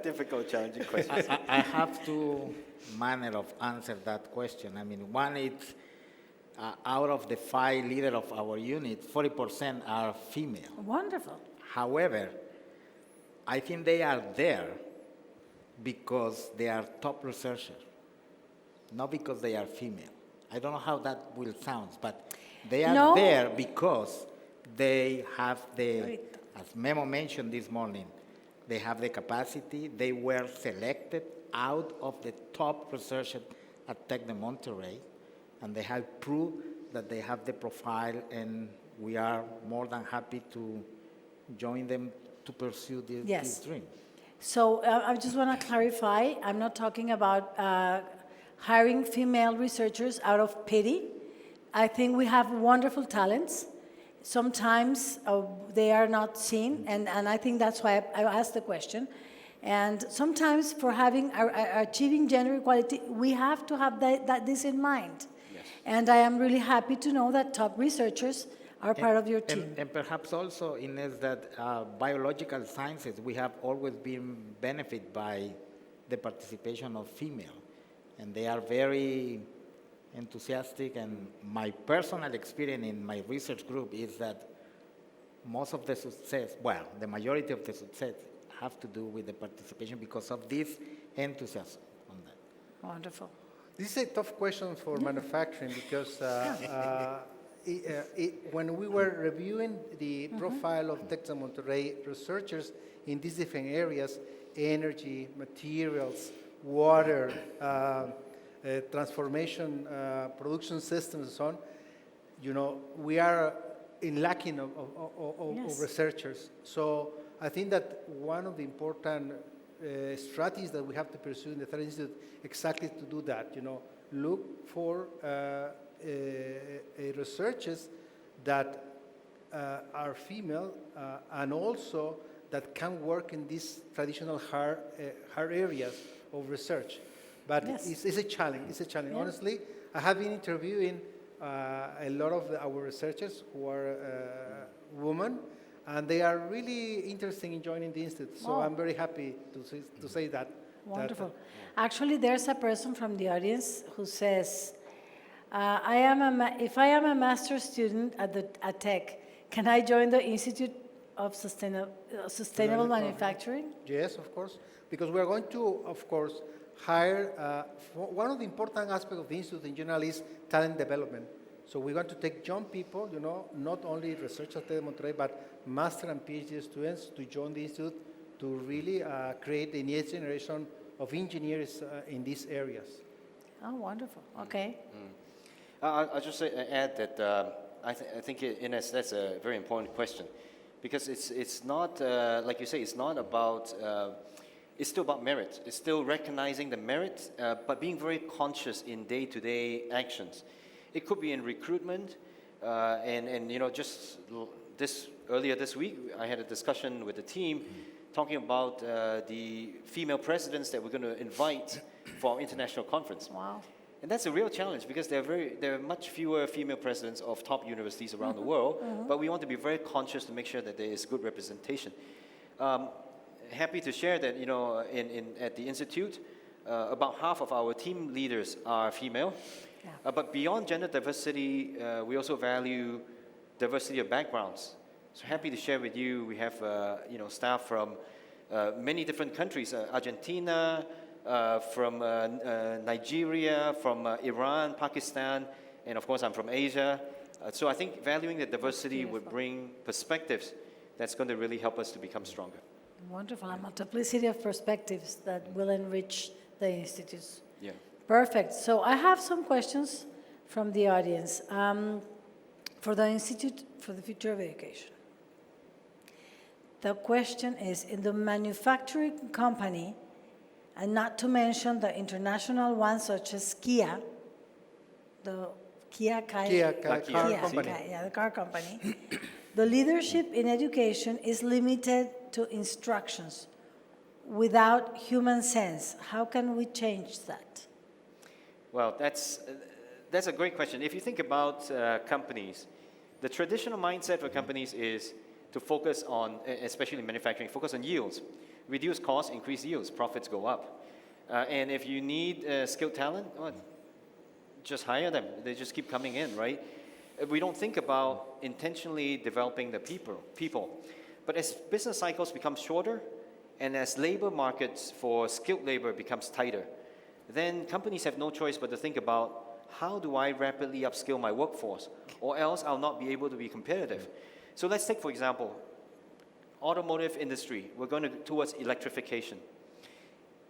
difficult, challenging questions. I have two manner of answer that question. I mean, one is out of the 5 leaders of our unit, 40% are female. Wonderful. However, I think they are there because they are top researchers, not because they are female. I don't know how that will sound, but they are No. there because they have Rito. as Memo mentioned this morning, they have the capacity. They were selected out of the top researchers at Tec de Monterrey, and they have proved that they have the profile, and we are more than happy to join them to pursue this Yes. dream. So I just want to clarify, I'm not talking about hiring female researchers out of pity. I think we have wonderful talents. Sometimes they are not seen, and I think that's why I asked the question. And sometimes for achieving gender equality, we have to have this in mind. Yes. And I am really happy to know that top researchers are part of your team. And perhaps also, Inés, that biological sciences, we have always been benefited by the participation of female. And they are very enthusiastic, and my personal experience in my research group is that most of the success, well, the majority of the success have to do with the participation because of this enthusiasm on that. Wonderful. This is a tough question for manufacturing because when we were reviewing the profile of Tec de Monterrey researchers in these different areas, energy, materials, water, transformation, production systems, and so on, we are lacking of Yes. researchers. So I think that one of the important strategies that we have to pursue in the Third Institute exactly to do that, look for researchers that are female and also that can work in these traditional hard areas of research. But Yes. it's a challenge. It's a challenge. Yeah. Honestly, I have been interviewing a lot of our researchers who are women, and they are really interested in joining the Institute. So Oh. I'm very happy to say that. Wonderful. Actually, there's a person from the audience who says, if I am a master's student at Tech, can I join the Institute of sustainable Sustainable manufacturing? Yes, of course, because we are going to, of course, hire, one of the important aspects of the Institute in general is talent development. So we want to take young people, you know, not only researchers at Monterrey, but master and PhD students to join the Institute to really create the next generation of engineers in these areas. Oh, wonderful. Okay. I'll just add that I think, Inés, that's a very important question, because it's not, like you say, it's not about, it's still about merit. It's still recognizing the merit, but being very conscious in day-to-day actions. It could be in recruitment, and you know, just earlier this week, I had a discussion with the team talking about the female presidents that we're going to invite for our international conference. Wow. And that's a real challenge, because there are much fewer female presidents of top universities around the world, but we want to be very conscious to make sure that there is good representation. Happy to share that, you know, at the Institute, about half of our team leaders are female. Yeah. But beyond gender diversity, we also value diversity of backgrounds. So happy to share with you, we have you know, staff from many different countries, Argentina, from Nigeria, from Iran, Pakistan, and of course I'm from Asia. So I think valuing the diversity would bring perspectives that's going to really help us to become stronger. Wonderful. A multiplicity of perspectives that will enrich the institutes. Yeah. Perfect. So I have some questions from the audience for the Institute for the Future of Education. The question is, in the manufacturing company, and not to mention the international ones such as Kia, the Kia Kia car company. Yeah, the car company, the leadership in education is limited to instructions without human sense. How can we change that? Well, that's a great question. If you think about companies, the traditional mindset for companies is to focus on, especially in manufacturing, focus on yields. Reduce costs, increase yields, profits go up. And if you need skilled talent, well, just hire them. They just keep coming in, right? We don't think about intentionally developing the people. But as business cycles become shorter, and as labor markets for skilled labor becomes tighter, then companies have no choice but to think about, how do I rapidly upskill my workforce, or else I'll not be able to be competitive. So let's take, for example, automotive industry. We're going towards electrification.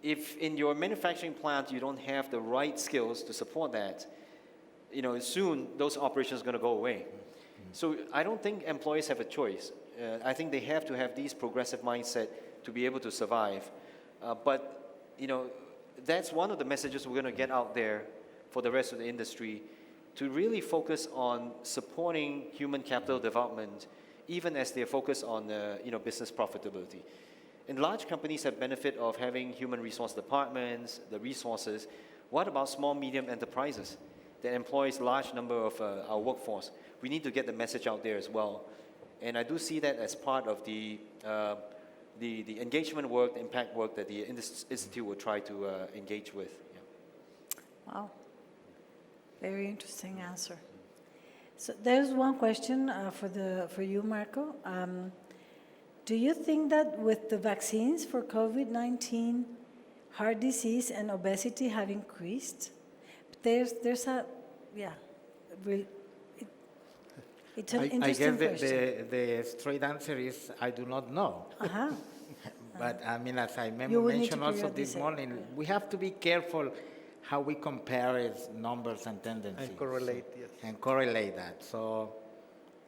If in your manufacturing plant you don't have the right skills to support that, you know, soon those operations are going to go away. So I don't think employees have a choice. I think they have to have these progressive mindset to be able to survive. But, you know, that's one of the messages we're going to get out there for the rest of the industry, to really focus on supporting human capital development, even as they focus on you know, business profitability. And large companies have benefit of having human resource departments, the resources. What about small, medium enterprises that employs large number of our workforce? We need to get the message out there as well. And I do see that as part of the engagement work, the impact work that the Institute will try to engage with. Yeah. Wow. Very interesting answer. So there's one question for you, Marco. Do you think that with the vaccines for COVID-19, heart disease and obesity have increased? There's a, yeah, it's an interesting I guess question. the straight answer is I do not know. Uh-huh. But I mean, as I You would need mentioned to also this periodicate, morning, we have to be careful how we compare its numbers and tendencies. And correlate, yes. And correlate that. So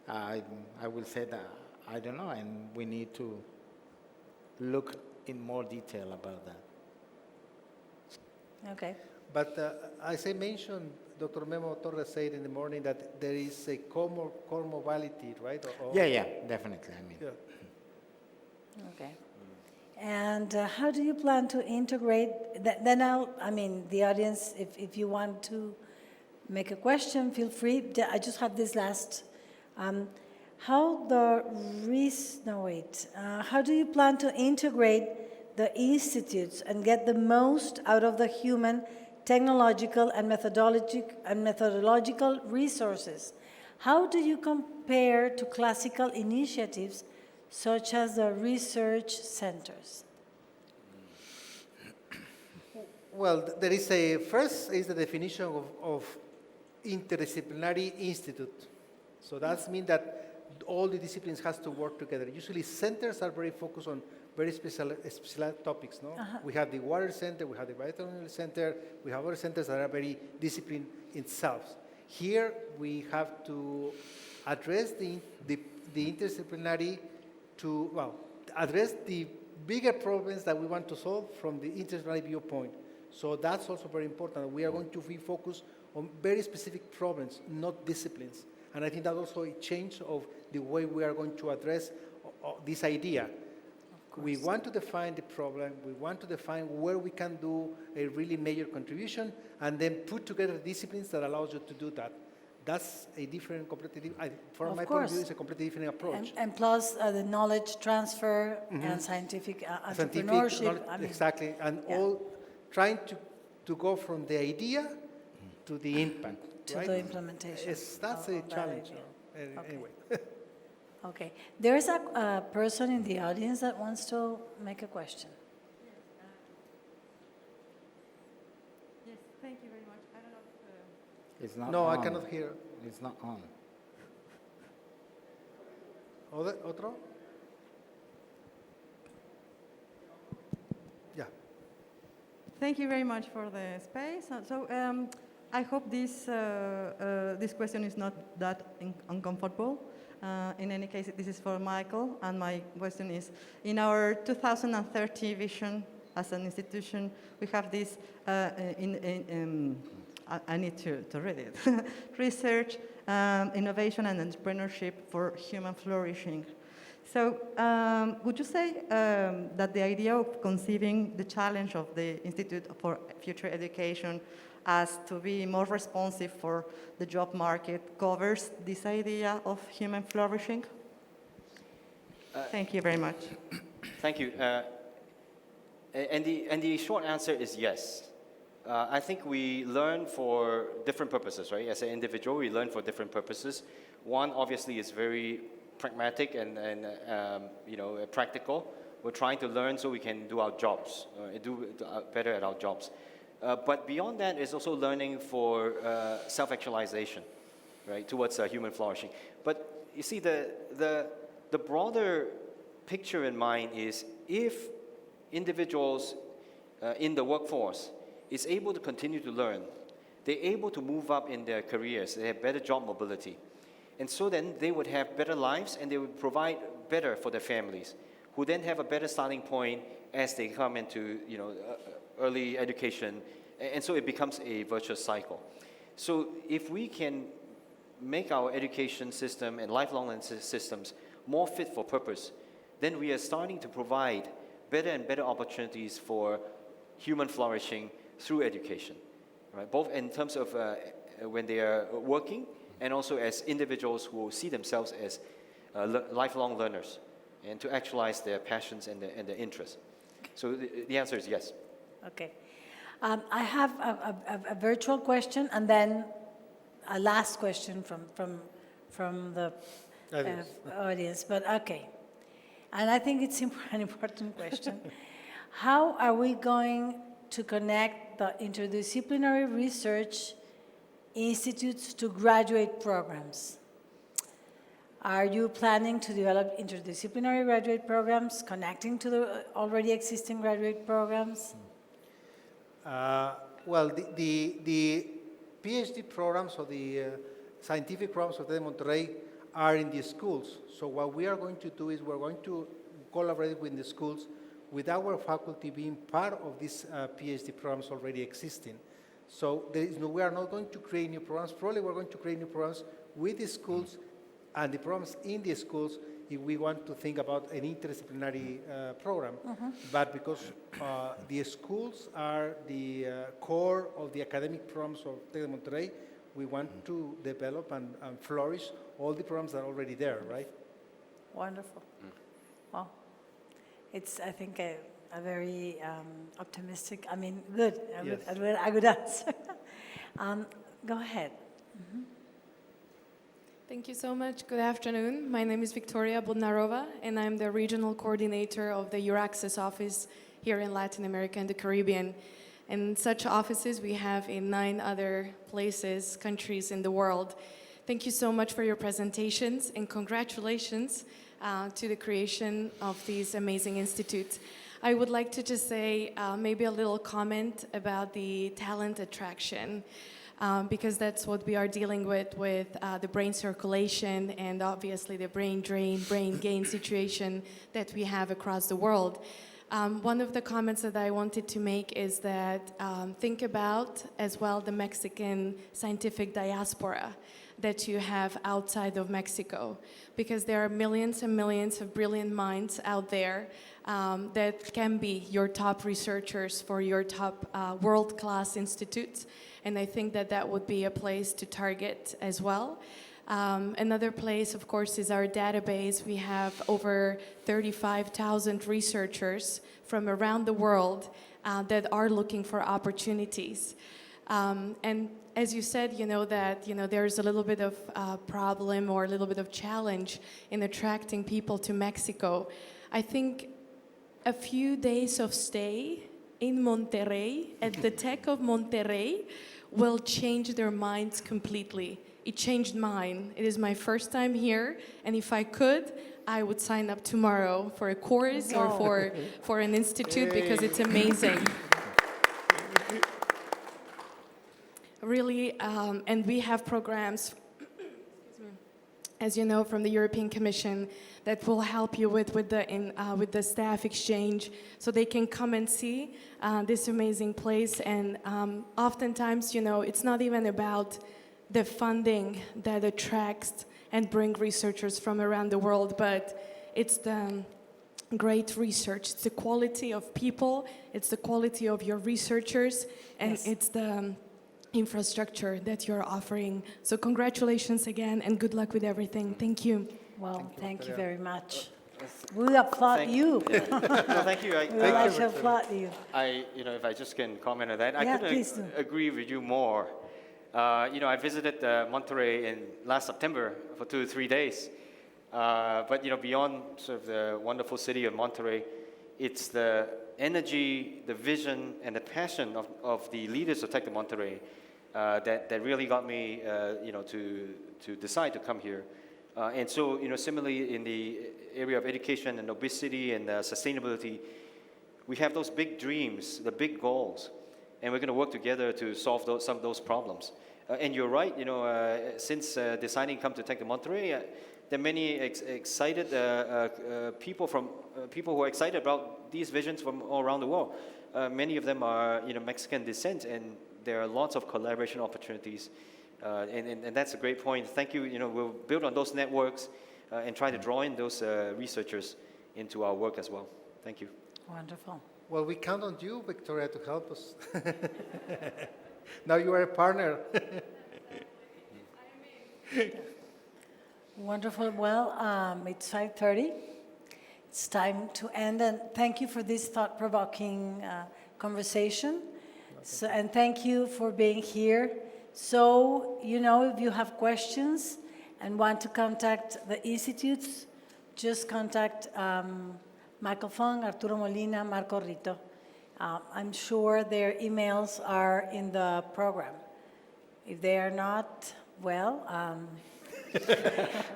I will say that I don't know, and we need to look in more detail about that. Okay. But as I mentioned, Dr. Memo Torres said in the morning that there is a comorbidity, right? Yeah, definitely. I mean, yeah. Okay. And how do you plan to integrate, then the audience, if you want to make a question, feel free. I just have this last, how do you plan to integrate the institutes and get the most out of the human, technological, and methodological resources? How do you compare to classical initiatives such as the research centers? Well, there is first is the definition of interdisciplinary institute. So that means that all the disciplines has to work together. Usually centers are very focused on very specialized topics, no? We have the water center, we have the veterinary center, we have other centers that are very disciplined itself. Here we have to address the interdisciplinary to, well, address the bigger problems that we want to solve from the interdisciplinary viewpoint. So that's also very important. We are going to be focused on very specific problems, not disciplines. And I think that's also a change of the way we are going to address this idea. We want to define the problem, we want to define where we can do a really major contribution, and then put together disciplines that allows you to do that. That's a different, completely, from my point of view, it's a completely different approach. And plus the knowledge transfer and scientific entrepreneurship. I mean, exactly, and all trying to go from the idea to the impact. to right? the implementation. That's a of that challenge. idea. Anyway. Okay. There is a person in the audience that wants to make a question. Yes, thank you very much. I don't know if, It's not No, on. I cannot hear. It's not on. Otro? Yeah. Thank you very much for the space. I hope this question is not that uncomfortable. In any case, this is for Michael, and my question is, in our 2030 vision as an institution, we have this, I need to read it, research, innovation and entrepreneurship for human flourishing. So would you say that the idea of conceiving the challenge of the Institute for Future Education as to be more responsive for the job market covers this idea of human flourishing? Thank you very much. Thank you. And the short answer is yes. I think we learn for different purposes, right? As an individual, we learn for different purposes. One, obviously, is very pragmatic and practical. We're trying to learn so we can do our jobs, do better at our jobs. But beyond that is also learning for self-actualization, right, towards human flourishing. But you see, the broader picture in mind is if individuals in the workforce is able to continue to learn, they're able to move up in their careers, they have better job mobility. And so then they would have better lives and they would provide better for their families, who then have a better starting point as they come into early education, and so it becomes a virtuous cycle. So if we can make our education system and lifelong learning systems more fit for purpose, then we are starting to provide better and better opportunities for human flourishing through education, right? Both in terms of when they are working and also as individuals who see themselves as lifelong learners and to actualize their passions and their interests. So the answer is yes. Okay. I have a virtual question and then a last question from the audience, but okay. And I think it's an important question. How are we going to connect the interdisciplinary research institutes to graduate programs? Are you planning to develop interdisciplinary graduate programs connecting to the already existing graduate programs? Well, the PhD programs or the scientific programs of Monterrey are in the schools. So what we are going to do is we're going to collaborate with the schools with our faculty being part of these PhD programs already existing. So we are not going to create new programs. Probably we're going to create new programs with the schools and the programs in the schools if we want to think about an interdisciplinary program. But because the schools are the core of the academic programs of Monterrey, we want to develop and flourish all the programs that are already there, right? Wonderful. Well, it's, I think, a very optimistic, good, a good answer. Go ahead. Thank you so much. Good afternoon. My name is Victoria Budnarova, and I'm the regional coordinator of the Euraccess office here in Latin America and the Caribbean. And such offices we have in 9 other places, countries in the world. Thank you so much for your presentations, and congratulations to the creation of these amazing institutes. I would like to just say maybe a little comment about the talent attraction. Because that's what we are dealing with the brain circulation and obviously the brain drain, brain gain situation that we have across the world. One of the comments that I wanted to make is that think about as well the Mexican scientific diaspora that you have outside of Mexico, because there are millions and millions of brilliant minds out there that can be your top researchers for your top world-class institutes. And I think that that would be a place to target as well. Another place, of course, is our database. We have over 35,000 researchers from around the world that are looking for opportunities. And as you said, there's a little bit of problem or a little bit of challenge in attracting people to Mexico. I think a few days of stay in Monterrey, at the Tech of Monterrey, will change their minds completely. It changed mine. It is my first time here, and if I could, I would sign up tomorrow for a course or for an institute because it's amazing. Really, and we have programs, as you know, from the European Commission that will help you with the staff exchange, so they can come and see this amazing place. And oftentimes, it's not even about the funding that attracts and brings researchers from around the world, but it's the great research. It's the quality of people, it's the quality of your researchers, and Yes. it's the infrastructure that you're offering. So congratulations again, and good luck with everything. Thank you. Well, thank you very much. We applaud you. No, thank you. We would like to applaud you. If I just can comment on that, I Yeah, couldn't please do. agree with you more. I visited Monterrey in last September for 2 or 3 days. But beyond sort of the wonderful city of Monterrey, it's the energy, the vision, and the passion of the leaders of Tech de Monterrey that really got me, to decide to come here. And so, similarly in the area of education and obesity and sustainability, we have those big dreams, the big goals, and we're going to work together to solve some of those problems. And you're right, since deciding to come to Tech de Monterrey, there are many excited people who are excited about these visions from all around the world. Many of them are, Mexican descent, and there are lots of collaboration opportunities. And that's a great point. Thank you. We'll build on those networks and try to draw in those researchers into our work as well. Thank you. Wonderful. Well, we count on you, Victoria, to help us. Now you are a partner. Wonderful. Well, it's 5:30. It's time to end, and thank you for this thought-provoking conversation. So, and thank you for being here. So, if you have questions and want to contact the institutes, just contact Michael Fung, Arturo Molina, Marco Rito. I'm sure their emails are in the program. If they are not, well,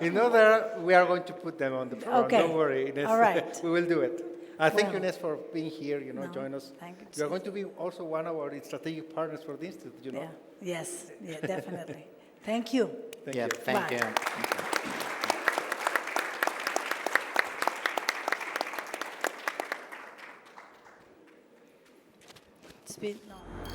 We are going to put them on the program. Okay. Don't worry, Inés. All right. We will do it. Thank you, Well, Inés, for being here, join us. thank you. You are going to be also one of our strategic partners for the Institute, yeah, yes, yeah, definitely. Thank you. Thank Yeah, you. thank Bye. you. It's been long.